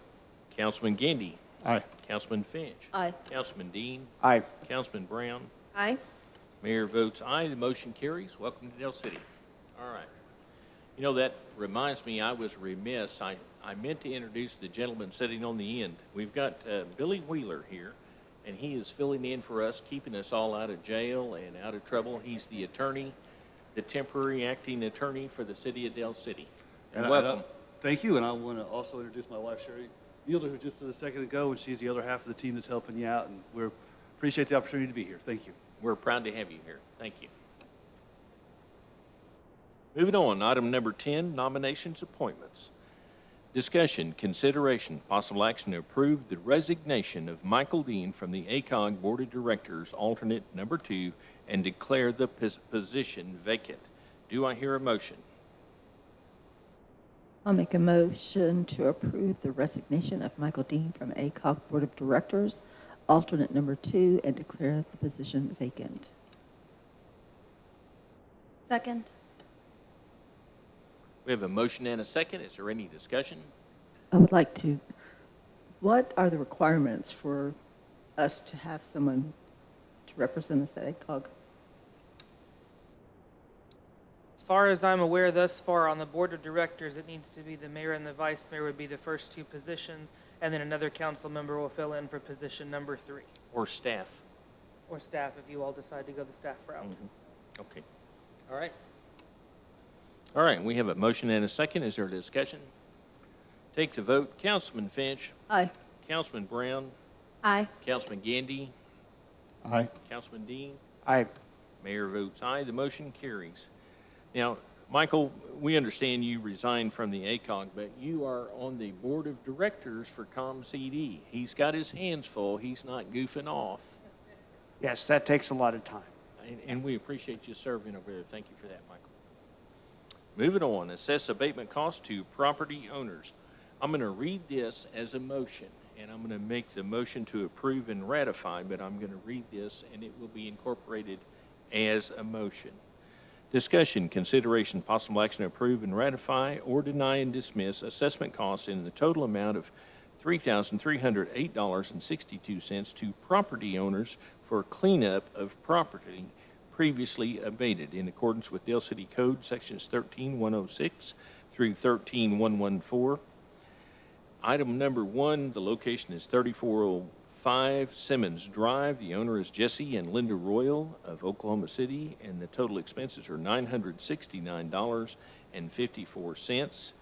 Councilman Gandy. Aye. Councilman Finch. Aye. Councilman Dean. Aye. Councilman Brown. Aye. Mayor votes aye. The motion carries. Welcome to Dale City. All right. You know, that reminds me, I was remiss. I meant to introduce the gentleman sitting on the end. We've got Billy Wheeler here, and he is filling in for us, keeping us all out of jail and out of trouble. He's the attorney, the temporary acting attorney for the city of Dale City. And welcome. Thank you, and I want to also introduce my wife, Sherry Mueller, who just did a second ago, and she's the other half of the team that's helping you out, and we appreciate the opportunity to be here. Thank you. We're proud to have you here. Thank you. Moving on, item number 10, nominations, appointments. Discussion, consideration, possible action to approve the resignation of Michael Dean from the ACOG Board of Directors, alternate number 2, and declare the position vacant. Do I hear a motion? I'll make a motion to approve the resignation of Michael Dean from ACOG Board of Directors, alternate number 2, and declare the position vacant. Second. We have a motion and a second. Is there any discussion? I would like to, what are the requirements for us to have someone to represent us at ACOG? As far as I'm aware thus far on the board of directors, it needs to be the mayor and the vice mayor would be the first 2 positions, and then another council member will fill in for position number 3. Or staff? Or staff, if you all decide to go the staff route. Okay. All right. All right, we have a motion and a second. Is there a discussion? Take the vote. Councilman Finch. Aye. Councilman Brown. Aye. Councilman Gandy. Aye. Councilman Dean. Aye. Mayor votes aye. The motion carries. Now, Michael, we understand you resigned from the ACOG, but you are on the board of directors for ComCD. He's got his hands full. He's not goofing off. Yes, that takes a lot of time. And we appreciate you serving over there. Thank you for that, Michael. Moving on, assess abatement costs to property owners. I'm going to read this as a motion, and I'm going to make the motion to approve and ratify, but I'm going to read this, and it will be incorporated as a motion. Discussion, consideration, possible action to approve and ratify or deny and dismiss assessment costs in the total amount of $3,308.62 to property owners for cleanup of property previously abated in accordance with Dale City Code Sections 13106 through 13114. Item number 1, the location is 3405 Simmons Drive. The owner is Jesse and Linda Royal of Oklahoma City, and the total expenses are $969.54.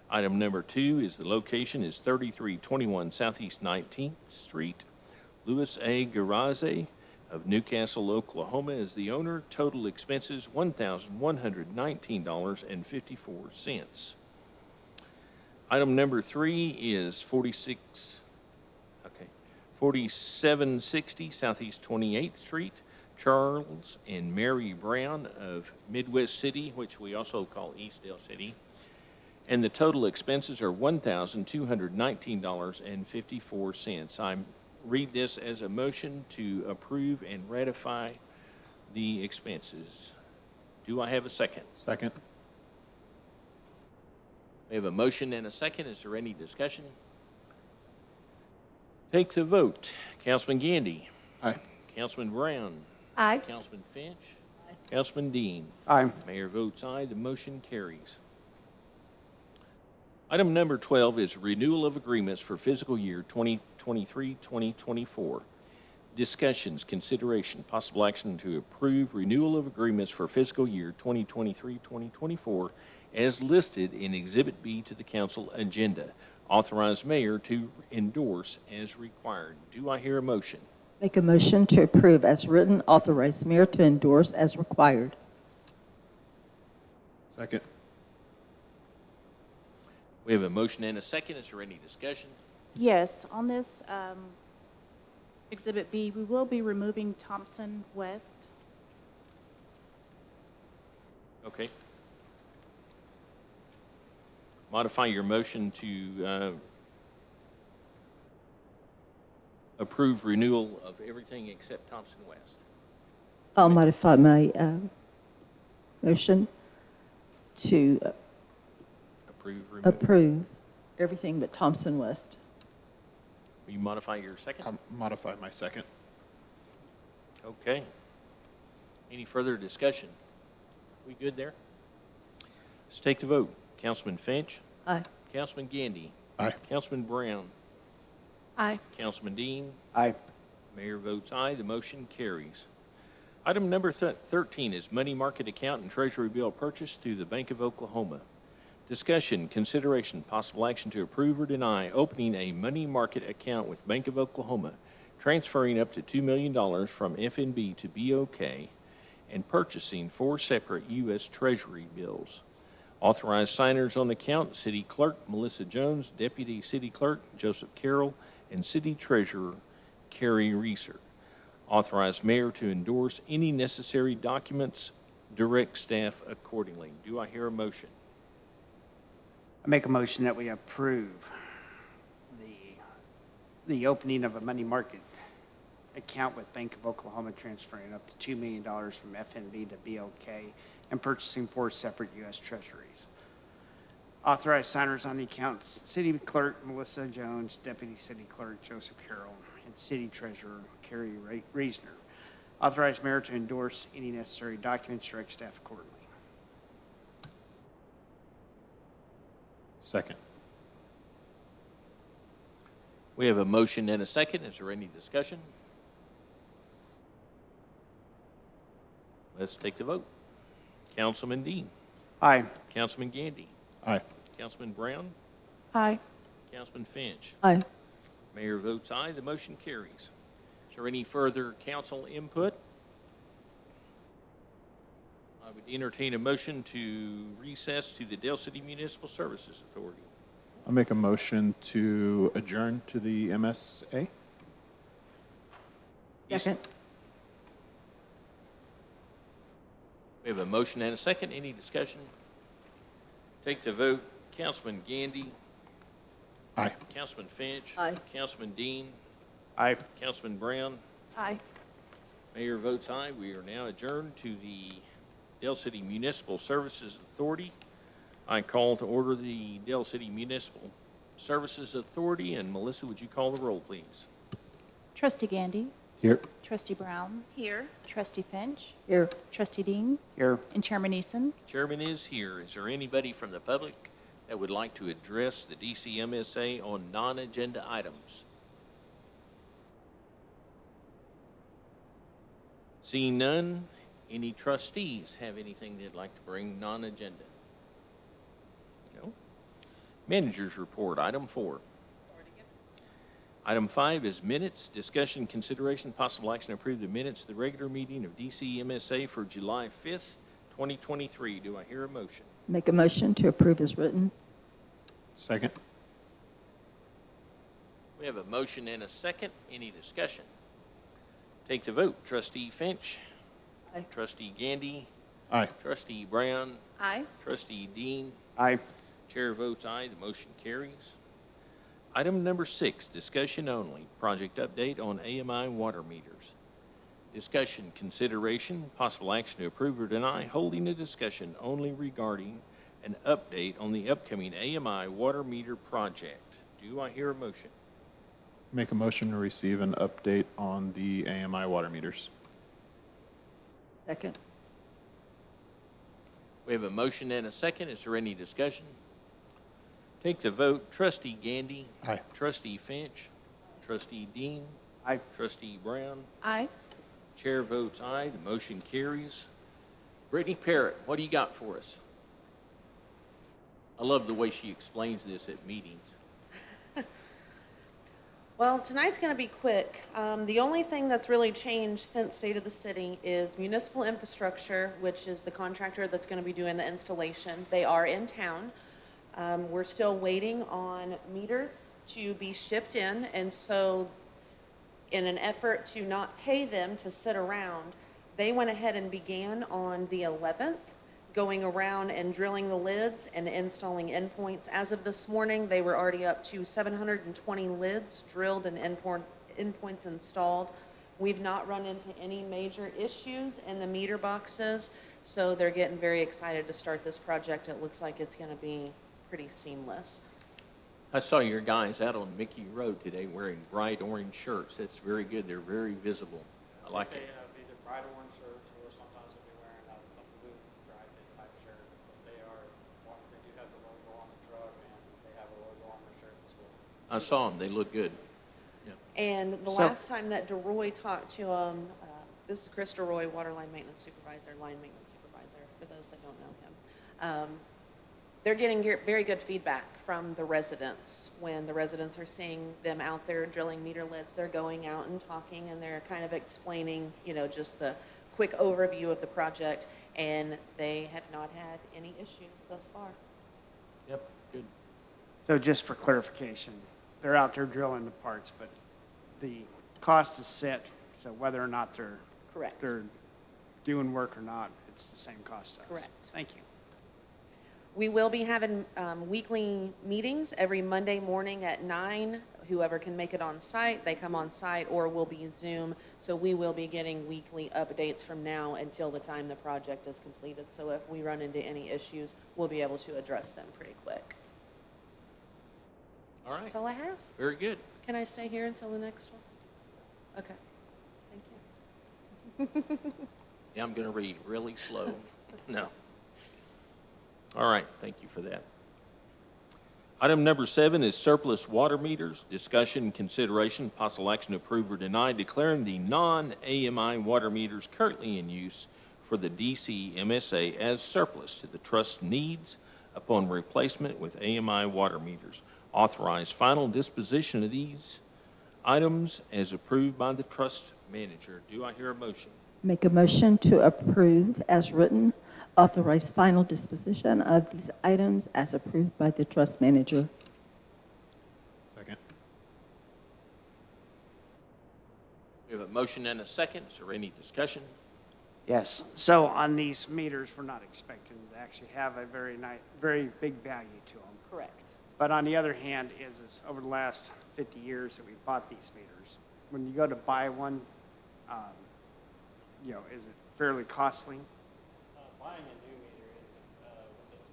Item number 2 is the location is 3321 Southeast 19th Street. Louis A. Garaze of Newcastle, Oklahoma is the owner. Total expenses $1,119.54. Item number 3 is 4760 Southeast 28th Street. Charles and Mary Brown of Midwest City, which we also call East Dale City. And the total expenses are $1,219.54. I read this as a motion to approve and ratify the expenses. Do I have a second? Second. We have a motion and a second. Is there any discussion? Take the vote. Councilman Gandy. Aye. Councilman Brown. Aye. Councilman Finch. Councilman Dean. Aye. Mayor votes aye, the motion carries. Item number 12 is renewal of agreements for fiscal year 2023-2024. Discussions, consideration, possible action to approve renewal of agreements for fiscal year 2023-2024 as listed in Exhibit B to the council agenda. Authorize mayor to endorse as required. Do I hear a motion? Make a motion to approve as written, authorize mayor to endorse as required. Second. We have a motion and a second. Is there any discussion? Yes, on this Exhibit B, we will be removing Thompson West. Okay. Modify your motion to approve renewal of everything except Thompson West. I'll modify my motion to approve everything but Thompson West. Will you modify your second? I'll modify my second. Okay. Any further discussion? We good there? Let's take the vote. Councilman Finch. Aye. Councilman Gandy. Aye. Councilman Brown. Aye. Councilman Dean. Aye. Mayor votes aye. The motion carries. Item number 13 is money market account and treasury bill purchase through the Bank of Oklahoma. Discussion, consideration, possible action to approve or deny opening a money market account with Bank of Oklahoma, transferring up to $2 million from FNB to BOK, and purchasing 4 separate U.S. Treasury bills. Authorized signers on the account, City Clerk Melissa Jones, Deputy City Clerk Joseph Carroll, and City Treasurer Carrie Reeser. Authorized mayor to endorse any necessary documents, direct staff accordingly. Do I hear a motion? I make a motion that we approve the opening of a money market account with Bank of Oklahoma, transferring up to $2 million from FNB to BOK and purchasing 4 separate U.S. Treasuries. Authorized signers on the account, City Clerk Melissa Jones, Deputy City Clerk Joseph Carroll, and City Treasurer Carrie Reesner. Authorized mayor to endorse any necessary documents, direct staff accordingly. Second. We have a motion and a second. Is there any discussion? Let's take the vote. Councilman Dean. Aye. Councilman Gandy. Aye. Councilman Brown. Aye. Councilman Finch. Aye. Mayor votes aye. The motion carries. Is there any further council input? I would entertain a motion to recess to the Dale City Municipal Services Authority. I'll make a motion to adjourn to the MSA. Second. We have a motion and a second. Any discussion? Take the vote. Councilman Gandy. Aye. Councilman Finch. Aye. Councilman Dean. Aye. Councilman Brown. Aye. Mayor votes aye. We are now adjourned to the Dale City Municipal Services Authority. I call to order the Dale City Municipal Services Authority, and Melissa, would you call the roll, please? Trustee Gandy. Here. Trustee Brown. Here. Trustee Finch. Here. Trustee Dean. Here. And Chairman Eason. Chairman is here. Is there anybody from the public that would like to address the DCMSA on non-agenda items? Seeing none, any trustees have anything they'd like to bring non-agenda? No? Manager's report, item 4. Item 5 is minutes, discussion, consideration, possible action to approve the minutes of the regular meeting of DCMSA for July 5th, 2023. Do I hear a motion? Make a motion to approve as written. Second. We have a motion and a second. Any discussion? Take the vote. Trustee Finch. Aye. Trustee Gandy. Aye. Trustee Brown. Aye. Trustee Dean. Aye. Chair votes aye. The motion carries. Item number 6, discussion only. Project update on AMI water meters. Discussion, consideration, possible action to approve or deny holding a discussion only regarding an update on the upcoming AMI water meter project. Do I hear a motion? Make a motion to receive an update on the AMI water meters. Second. We have a motion and a second. Is there any discussion? Take the vote. Trustee Gandy. Aye. Trustee Finch. Trustee Dean. Aye. Trustee Brown. Aye. Chair votes aye. The motion carries. Brittany Parrott, what do you got for us? I love the way she explains this at meetings. Well, tonight's going to be quick. The only thing that's really changed since State of the City is Municipal Infrastructure, which is the contractor that's going to be doing the installation. They are in town. We're still waiting on meters to be shipped in, and so in an effort to not pay them to sit around, they went ahead and began on the 11th, going around and drilling the lids and installing endpoints. As of this morning, they were already up to 720 lids drilled and endpoints installed. We've not run into any major issues in the meter boxes, so they're getting very excited to start this project. It looks like it's going to be pretty seamless. I saw your guys out on Mickey Road today wearing bright orange shirts. That's very good. They're very visible. I like it. They have either bright orange shirts or sometimes they'll be wearing a blue dry-fit type shirt. But they do have the logo on the truck and they have a logo on their shirts as well. I saw them. They look good. Yeah. And the last time that DeRoy talked to him, this is Chris DeRoy, Waterline Maintenance Supervisor, Line Maintenance Supervisor, for those that don't know him. They're getting very good feedback from the residents. When the residents are seeing them out there drilling meter lids, they're going out and talking, and they're kind of explaining, just the quick overview of the project, and they have not had any issues thus far. Yep, good. So just for clarification, they're out there drilling the parts, but the cost is set, so whether or not Correct. they're doing work or not, it's the same cost to us. Correct. Thank you. We will be having weekly meetings every Monday morning at 9. Whoever can make it on site, they come on site, or will be Zoom. So we will be getting weekly updates from now until the time the project is completed. So if we run into any issues, we'll be able to address them pretty quick. All right. That's all I have. Very good. Can I stay here until the next one? Okay. Thank you. Yeah, I'm going to read really slow. No. All right, thank you for that. Item number 7 is surplus water meters. Discussion and consideration, possible action to approve or deny declaring the non-AMI water meters currently in use for the DC MSA as surplus to the trust needs upon replacement with AMI water meters. Authorize final disposition of these items as approved by the trust manager. Do I hear a motion? Make a motion to approve as written, authorize final disposition of these items as approved by the trust manager. Second. We have a motion and a second. Is there any discussion? Yes. So on these meters, we're not expecting to actually have a very big value to them. Correct. But on the other hand, is over the last 50 years that we've bought these meters, when you go to buy one, is it fairly costly? Buying a new meter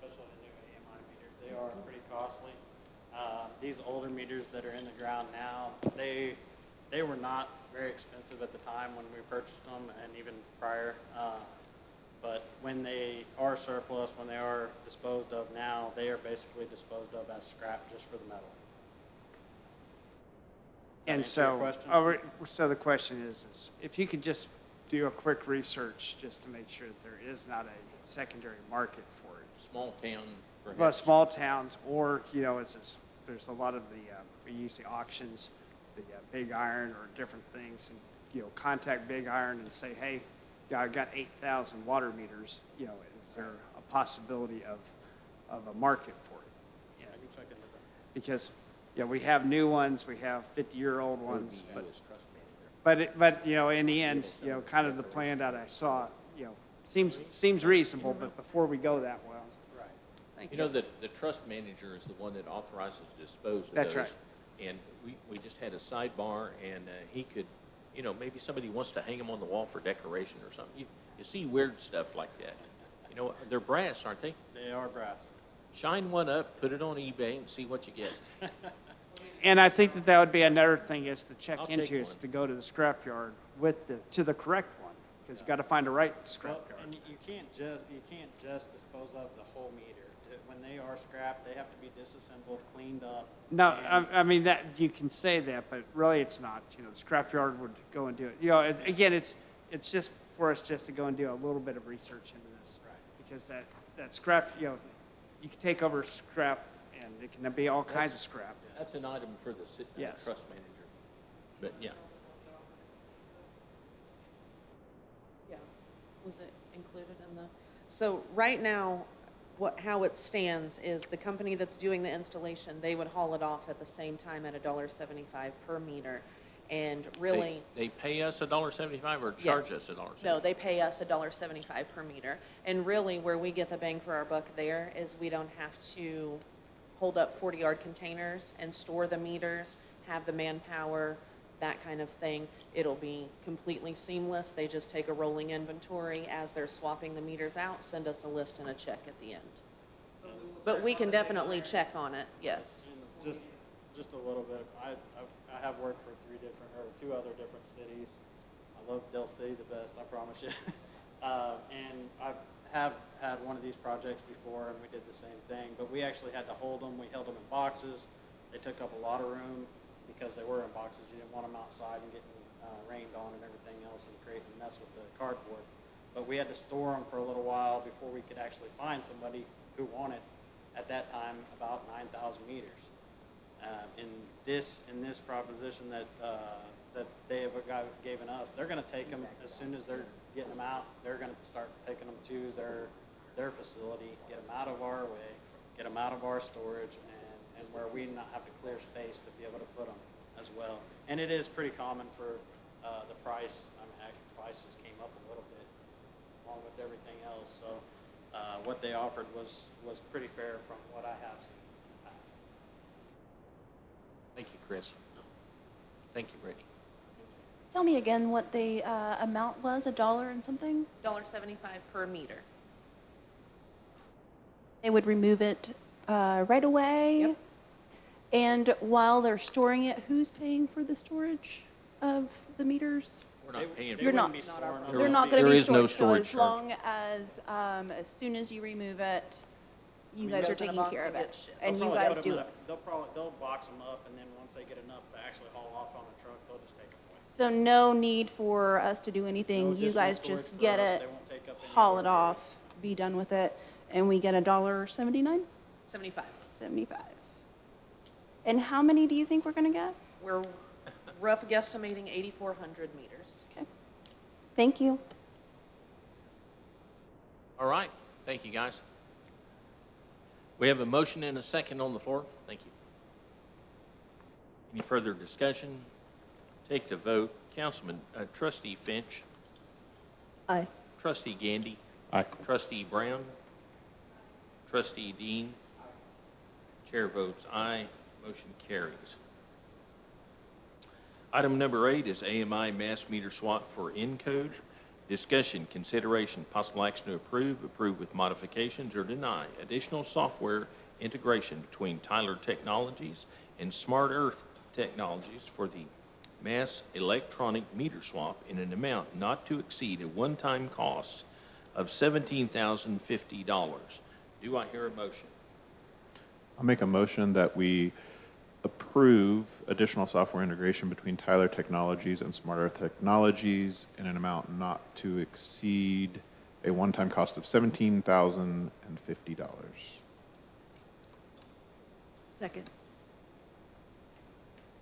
especially the new AMI meters, they are pretty costly. These older meters that are in the ground now, they were not very expensive at the time when we purchased them and even prior. But when they are surplus, when they are disposed of now, they are basically disposed of as scrap just for the metal. And answer your so, question? so the question is if you could just do a quick research just to make sure that there is not a secondary market for it. Small town, perhaps? Well, small towns, or, there's a lot of we use the auctions, the Big Iron or different things, and, contact Big Iron and say, hey, I got 8,000 water meters, is there a possibility of a market for it? I can check into that. Because, we have new ones, we have 50-year-old Or ones, be you as trust manager. but in the end, kind of the plan that I saw, seems reasonable, but before we go that well. Right. Thank You know that the trust manager is the one that authorizes to dispose of That's those. right. And we just had a sidebar, and he could, maybe somebody wants to hang them on the wall for decoration or something. You see weird stuff like that. They're brass, aren't they? They are brass. Shine one up, put it on eBay, and see what you get. And I think that that would be another thing is to check I'll take into, is one. to go to the scrapyard with to the correct one, because you got to find the right Well, scrapyard. and you can't just dispose of the whole meter. When they are scrapped, they have to be disassembled, cleaned up. No, and- I mean, that, you can say that, but really it's not. You know, the scrapyard would go and do it. You know, again, it's just for us just to go and do a little bit of research into this. Right. Because that scrap, you know, you can take over scrap and it can be all kinds of scrap. That's an item for the Yes. trust manager. But, yeah. Yeah, was it included in the, so right now, how it stands is the company that's doing the installation, they would haul it off at the same time at $1.75 per meter. And really. They pay us $1.75 or charge Yes. us $1.75? No, they pay us $1.75 per meter. And really, where we get the bang for our buck there is we don't have to hold up 40-yard containers and store the meters, have the manpower, that kind of thing. It'll be completely seamless. They just take a rolling inventory as they're swapping the meters out, send us a list and a check at the end. But we can definitely check on it, yes. And just a little bit, I have worked for two other different cities. I love Del City the best, I promise you. And I have had one of these projects before, and we did the same thing, but we actually had to hold them. We held them in boxes. They took up a lot of room because they were in boxes. You didn't want them outside and getting rained on and everything else and creating a mess with the cardboard. But we had to store them for a little while before we could actually find somebody who wanted, at that time, about 9,000 meters. In this proposition that they have given us, they're going to take them as soon as they're getting them out. They're going to start taking them to their facility, get them out of our way, get them out of our storage, and where we not have to clear space to be able to put them as well. And it is pretty common for the price. I mean, actually, prices came up a little bit along with everything else. So what they offered was pretty fair from what I have seen. Thank you, Chris. Thank you, Brittany. Tell me again what the amount was, $1 and something? $1.75 per meter. They would remove it right away? Yep. And while they're storing it, who's paying for the storage of the meters? We're not paying for You're it. not. Be storing them. They're not going to There be is no stored, so storage as charge. long as soon as you remove it, you It guys are goes in a taking box care and of it. gets shipped. And They'll you probably guys put 'em do in it. They'll box them up, and then once they get enough to actually haul off on a truck, they'll just take them away. So no need for us to do anything. No You additional guys storage just for get us. it, They won't take up any haul of it our off, be done with it, and we get $1.79? 75. 75. And how many do you think we're going to get? We're rough guesstimating 8,400 meters. Okay. Thank you. All right. Thank you, guys. We have a motion and a second on the floor. Thank you. Any further discussion? Take the vote. Councilman, Trustee Finch, Aye. Trustee Gandy, Aye. Trustee Brown, Trustee Dean. Chair votes aye. Motion carries. Item number 8 is AMI mass meter swap for Encode. Discussion, consideration, possible action to approve with modifications, or deny additional software integration between Tyler Technologies and Smart Earth Technologies for the mass electronic meter swap in an amount not to exceed a one-time cost of $17,050. Do I hear a motion? I'll make a motion that we approve additional software integration between Tyler Technologies and Smart Earth Technologies in an amount not to exceed a one-time cost of $17,050. Second.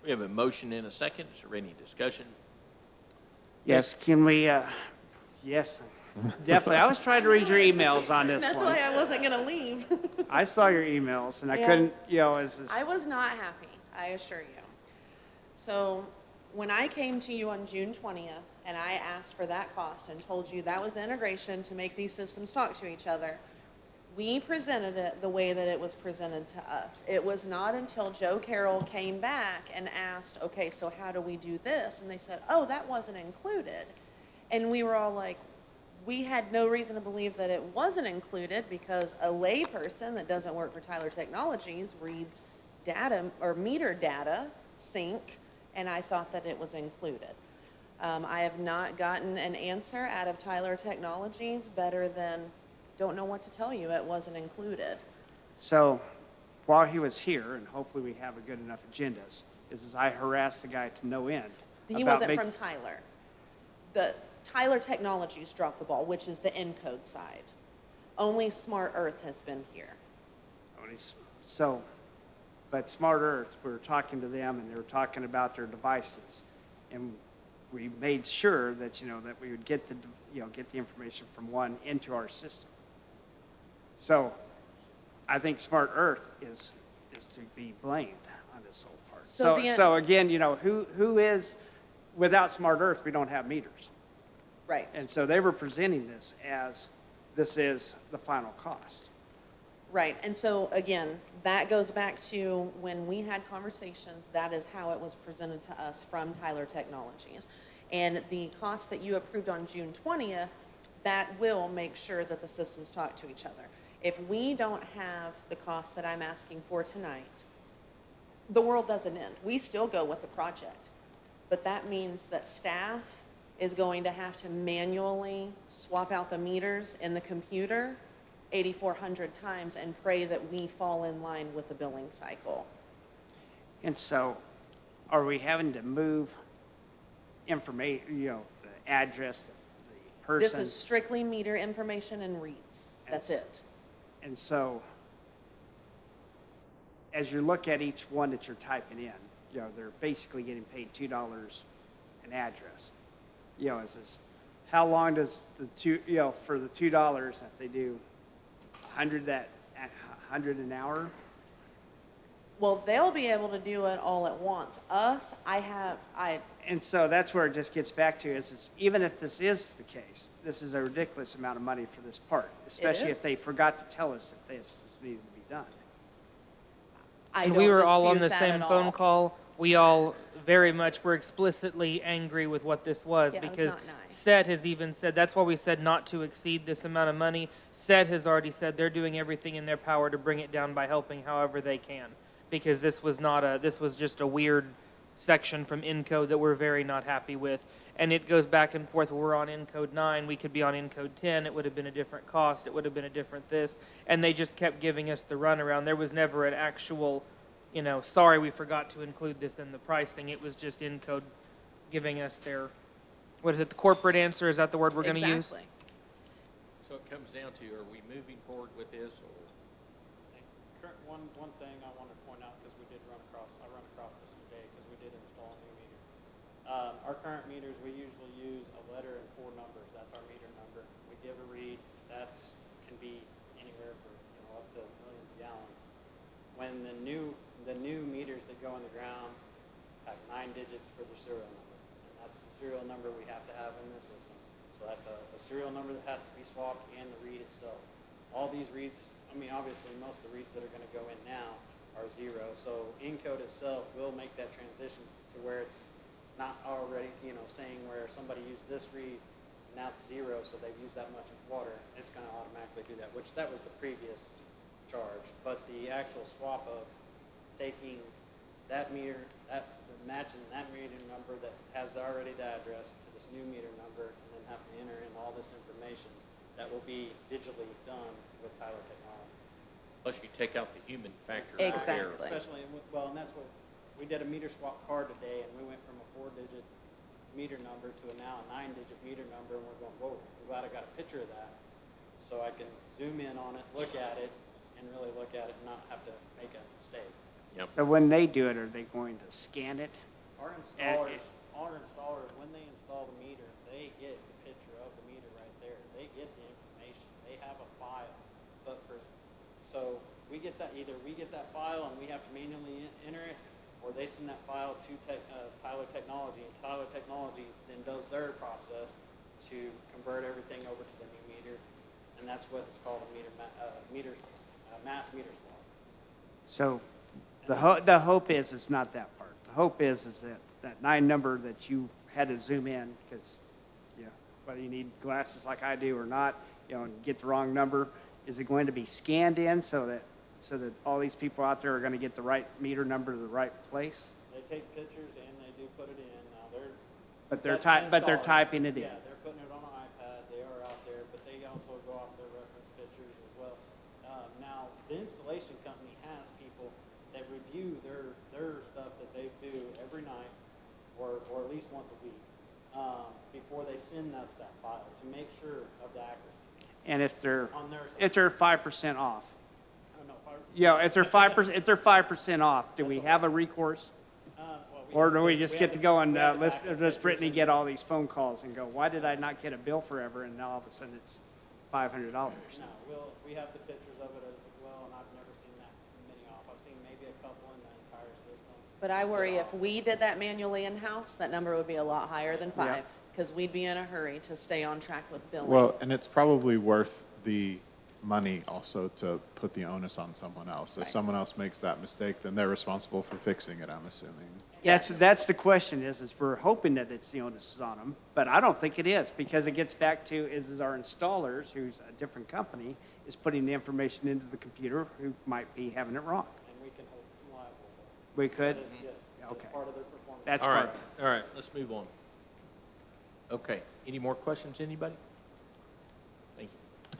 We have a motion and a second. Is there any discussion? Yes, can we, yes, definitely. I was trying to read your emails on this That's one. why I wasn't going to leave. I saw your emails and I Yeah. couldn't, you know, I was not happy, I assure you. So when I came to you on June 20th and I asked for that cost and told you that was integration to make these systems talk to each other, we presented it the way that it was presented to us. It was not until Joe Carroll came back and asked, okay, so how do we do this? And they said, oh, that wasn't included. And we were all like, we had no reason to believe that it wasn't included because a lay person that doesn't work for Tyler Technologies reads data or meter data sync, and I thought that it was included. I have not gotten an answer out of Tyler Technologies better than, don't know what to tell you, it wasn't included. So while he was here, and hopefully we have a good enough agendas, is I harassed the guy to no end. He about wasn't make- from Tyler. The Tyler Technologies dropped the ball, which is the Encode side. Only Smart Earth has been here. So, but Smart Earth, we were talking to them and they were talking about their devices. And we made sure that, that we would get get the information from one into our system. So I think Smart Earth is to be blamed on this whole part. So again, who is, without Smart Earth, we don't have meters. Right. And so they were presenting this as this is the final cost. Right, and so again, that goes back to when we had conversations, that is how it was presented to us from Tyler Technologies. And the cost that you approved on June 20th, that will make sure that the systems talk to each other. If we don't have the cost that I'm asking for tonight, the world doesn't end. We still go with the project. But that means that staff is going to have to manually swap out the meters in the computer 8,400 times and pray that we fall in line with the billing cycle. And so are we having to move information, the address, the person? This is strictly meter information and reads. That's it. And so as you look at each one that you're typing in, they're basically getting paid $2 an address. Is this, how long does for the $2, if they do 100 an hour? Well, they'll be able to do it all at once. Us, And so that's where it just gets back to is even if this is the case, this is a ridiculous amount of money for this part, especially if they forgot to tell us that this needed to be done. And we were all on the same phone call. We all very much were explicitly angry with what this was, Yeah, it was because not nice. SET has even said, that's why we said not to exceed this amount of money. SET has already said they're doing everything in their power to bring it down by helping however they can, because this was just a weird section from Encode that we're very not happy with. And it goes back and forth. We're on Encode 9, we could be on Encode 10, it would have been a different cost, it would have been a different this, and they just kept giving us the runaround. There was never an actual, sorry, we forgot to include this in the pricing. It was just Encode giving us their, what is it, the corporate answer? Is that the word we're going to use? Exactly. So it comes down to, are we moving forward with this, or? One thing I want to point out, because I run across this today, because we did install a new meter. Our current meters, we usually use a letter and 4 numbers. That's our meter number. We give a read. Can be anywhere for up to millions of gallons. When the new meters that go in the ground have 9 digits for the serial number, and that's the serial number we have to have in the system. So that's a serial number that has to be swapped, and the read itself. All these reads, obviously most of the reads that are going to go in now are 0. So Encode itself will make that transition to where it's not already, saying where somebody used this read, now it's 0, so they've used that much water. It's going to automatically do that, which that was the previous charge. But the actual swap of taking that meter, matching that meter number that has already the address to this new meter number, and then having to enter in all this information, that will be digitally done with Tyler Technologies. Plus you take out the human factor. of error. Especially, and that's what, we did a meter swap card today, and we went from a 4-digit meter number to now a 9-digit meter number, and we're going, whoa, I'm glad I got a picture of that, so I can zoom in on it, look at it, and really look at it and not have to make a mistake. Yep. So when they do it, are they going to scan it? Our installers, when they install the meter, they get the picture of the meter right there. They get the information. They have a file. So we get that, either we get that file and we have to manually enter it, or they send that file to Tyler Technology, and Tyler Technology then does their process to convert everything over to the new meter, and that's what it's called a mass meter swap. So the hope is it's not that part. The hope is that 9 number that you had to zoom in, because whether you need glasses like I do or not, and get the wrong number, is it going to be scanned in so that so that all these people out there are going to get the right meter number to the right place? They take pictures and they do put it in. Now But they're that's the installer. typing it in. Yeah, they're putting it on an iPad. They are out there, but they also go off their reference pictures as well. Now, the installation company has people that review their stuff that they do every night or at least once a week before they send us that file to make sure of the accuracy. And if they're On their side. if they're 5% off, I don't know if I. yeah, if they're 5% off, do we have a recourse? Or do we just get to go and let's Brittany get all these phone calls and go, why did I not get a bill forever? And now all of a sudden it's $500. No, we have the pictures of it as well, and I've never seen that many off. I've seen maybe a couple in the entire system. But I worry if we did that manually in-house, that number would be a lot higher than Yeah. 5, because we'd be in a hurry to stay on track with billing. Well, and it's probably worth the money also to put the onus on someone else. If someone else makes that mistake, then they're responsible for fixing it, I'm assuming. That's the question is we're hoping that it's the onus is on them, but I don't think it is because it gets back to is our installers, who's a different company, is putting the information into the computer who might be having it wrong. And we can hold them liable. We could? That is, yes, that's Okay. part of their performance. That's All part right, of it. all right, let's move on. Okay, any more questions, anybody? Thank you.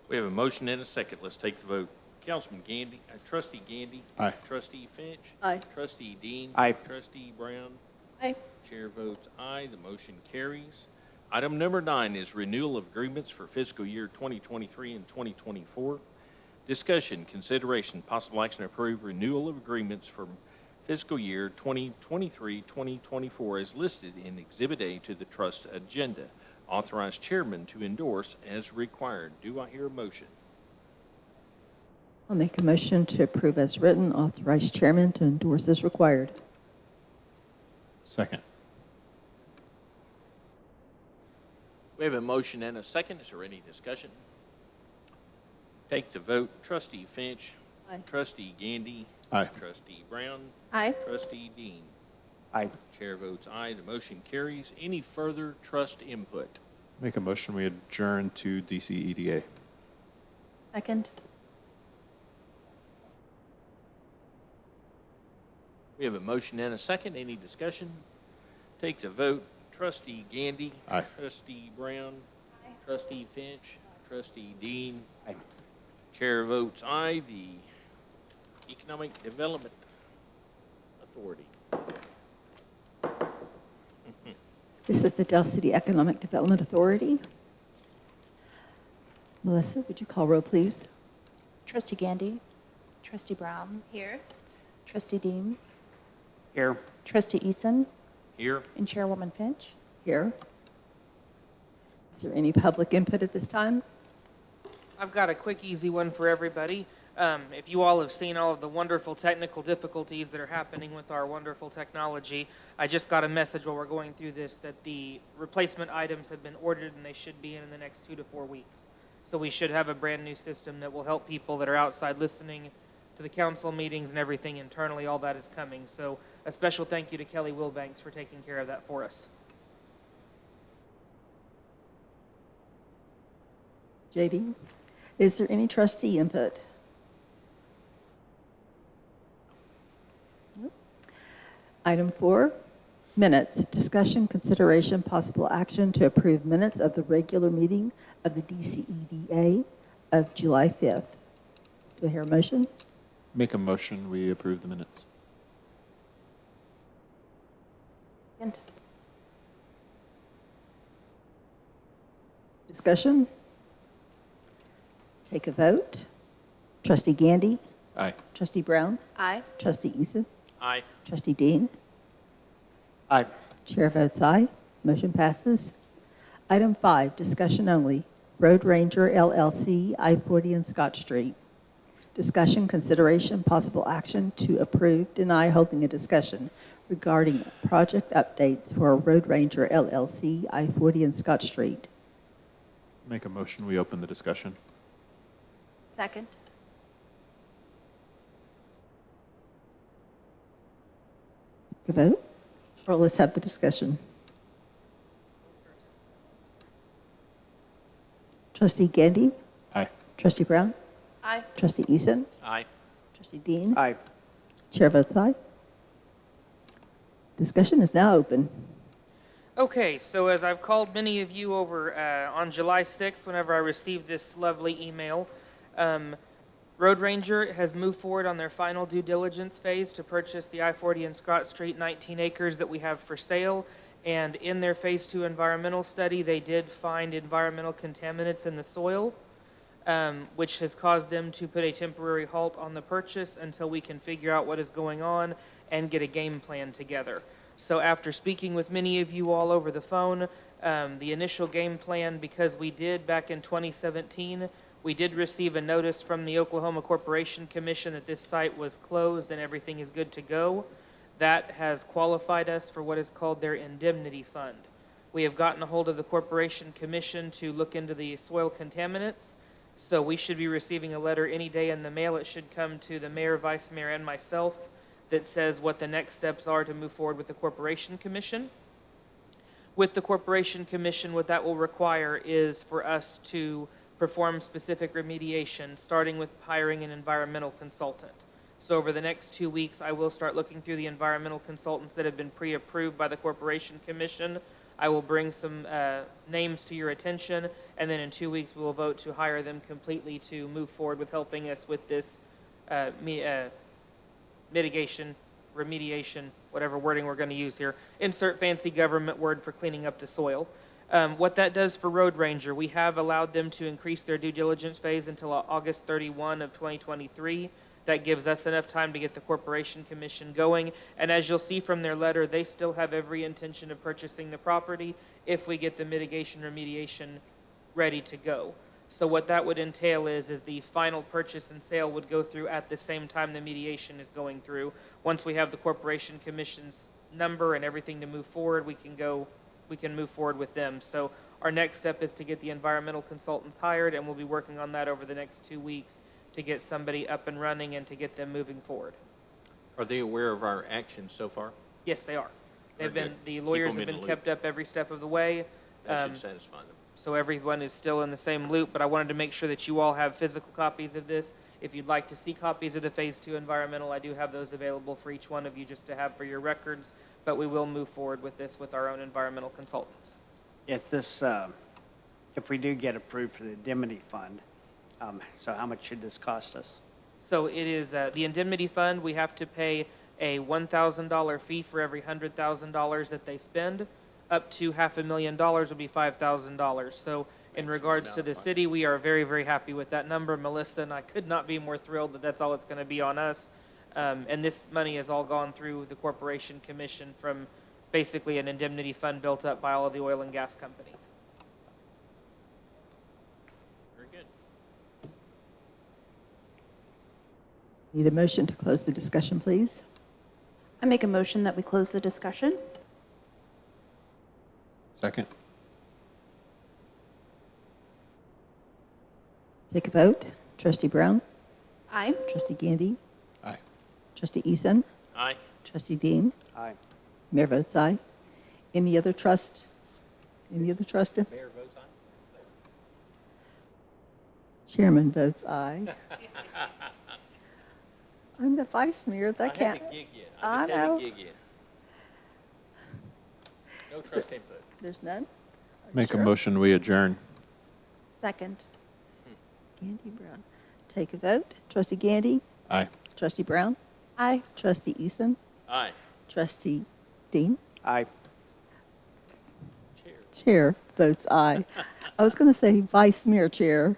We have a motion and a second. Let's take the vote. Councilman Gandy, Trustee Gandy. Aye. Trustee Finch. Aye. Trustee Dean. Aye. Trustee Brown. Aye. Chair votes aye, the motion carries. Item number 9 is renewal of agreements for fiscal year 2023 and 2024. Discussion, consideration, possible action to approve renewal of agreements for fiscal year 2023-2024 as listed in Exhibit A to the trust agenda. Authorize chairman to endorse as required. Do I hear a motion? I'll make a motion to approve as written, authorize chairman to endorse as required. Second. We have a motion and a second. Is there any discussion? Take the vote. Trustee Finch. Aye. Trustee Gandy. Aye. Trustee Brown. Aye. Trustee Dean. Aye. Chair votes aye. The motion carries. Any further trust input? Make a motion, we adjourn to DCEDA. Second. We have a motion and a second. Any discussion? Take the vote. Trustee Gandy. Aye. Trustee Brown. Trustee Finch. Trustee Dean. Chair votes aye. The Economic Development Authority. This is the Del City Economic Development Authority. Melissa, would you call roll, please? Trustee Gandy. Trustee Brown. Here. Trustee Dean. Here. Trustee Eason. Here. And Chairwoman Finch. Here. Is there any public input at this time? I've got a quick, easy one for everybody. If you all have seen all of the wonderful technical difficulties that are happening with our wonderful technology, I just got a message while we're going through this that the replacement items have been ordered and they should be in the next 2 to 4 weeks. So we should have a brand new system that will help people that are outside listening to the council meetings and everything internally. All that is coming. So a special thank you to Kelly Wilbanks for taking care of that for us. JD, is there any trustee input? Nope. Item 4, minutes. Discussion, consideration, possible action to approve minutes of the regular meeting of the DCEDA of July 5th. Do I hear a motion? Make a motion, we approve the minutes. Second. Discussion? Take a vote. Trustee Gandy? Aye. Trustee Brown? Aye. Trustee Eason? Aye. Trustee Dean? Aye. Chair votes aye. Motion passes. Item 5, discussion only. Road Ranger LLC, I-40 and Scott Street. Discussion, consideration, possible action to approve, deny holding a discussion regarding project updates for Road Ranger LLC, I-40 and Scott Street. Make a motion, we open the discussion. Second. Take a vote, or let's have the discussion. Trustee Gandy? Aye. Trustee Brown? Aye. Aye. Trustee Eason? Aye. Trustee Dean? Aye. Chair votes aye. Discussion is now open. Okay, so as I've called many of you over on July 6th, whenever I received this lovely email, Road Ranger has moved forward on their final due diligence phase to purchase the I-40 and Scott Street 19 acres that we have for sale. And in their Phase 2 environmental study, they did find environmental contaminants in the soil, which has caused them to put a temporary halt on the purchase until we can figure out what is going on and get a game plan together. So after speaking with many of you all over the phone, the initial game plan, because we did back in 2017, we did receive a notice from the Oklahoma Corporation Commission that this site was closed and everything is good to go. That has qualified us for what is called their indemnity fund. We have gotten a hold of the Corporation Commission to look into the soil contaminants. So we should be receiving a letter any day in the mail. It should come to the mayor, vice mayor, and myself that says what the next steps are to move forward with the Corporation Commission. With the Corporation Commission, what that will require is for us to perform specific remediation, starting with hiring an environmental consultant. So over the next 2 weeks, I will start looking through the environmental consultants that have been pre-approved by the Corporation Commission. I will bring some names to your attention, and then in 2 weeks, we will vote to hire them completely to move forward with helping us with this mitigation, remediation, whatever wording we're going to use here. Insert fancy government word for cleaning up the soil. What that does for Road Ranger, we have allowed them to increase their due diligence phase until August 31 of 2023. That gives us enough time to get the Corporation Commission going. And as you'll see from their letter, they still have every intention of purchasing the property if we get the mitigation remediation ready to go. So what that would entail is the final purchase and sale would go through at the same time the mediation is going through. Once we have the Corporation Commission's number and everything to move forward, we can move forward with them. So our next step is to get the environmental consultants hired, and we'll be working on that over the next 2 weeks to get somebody up and running and to get them moving forward. Are they aware of our actions so far? Yes, they are. Very good. The lawyers Keep have them in been the kept up every step of the way. That should satisfy them. So everyone is still in the same loop, but I wanted to make sure that you all have physical copies of this. If you'd like to see copies of the Phase 2 environmental, I do have those available for each one of you just to have for your records, but we will move forward with this with our own environmental consultants. If we do get approved for the indemnity fund, so how much should this cost us? So it is the indemnity fund. We have to pay a $1,000 fee for every $100,000 that they spend. Up to $500,000 would be $5,000. So in regards to the city, we are very, very happy with that number. Melissa and I could not be more thrilled that that's all it's going to be on us. And this money has all gone through the Corporation Commission from basically an indemnity fund built up by all of the oil and gas companies. Very good. Need a motion to close the discussion, please? I make a motion that we close the discussion. Second. Take a vote. Trustee Brown? Aye. Trustee Gandy? Aye. Trustee Eason? Aye. Trustee Dean? Aye. Mayor votes aye. Any other trust? Any other trust? Mayor votes aye. Chairman votes aye. I'm the vice mayor. That I can't. had to gig you. I just had know. to gig you. No trust input. There's none? Are you Make a sure? motion, we adjourn. Second. Gandy Brown. Take a vote. Trustee Gandy? Aye. Trustee Brown? Aye. Trustee Eason? Aye. Trustee Dean? Aye. Cheers. Chair votes aye. I was going to say vice mayor chair.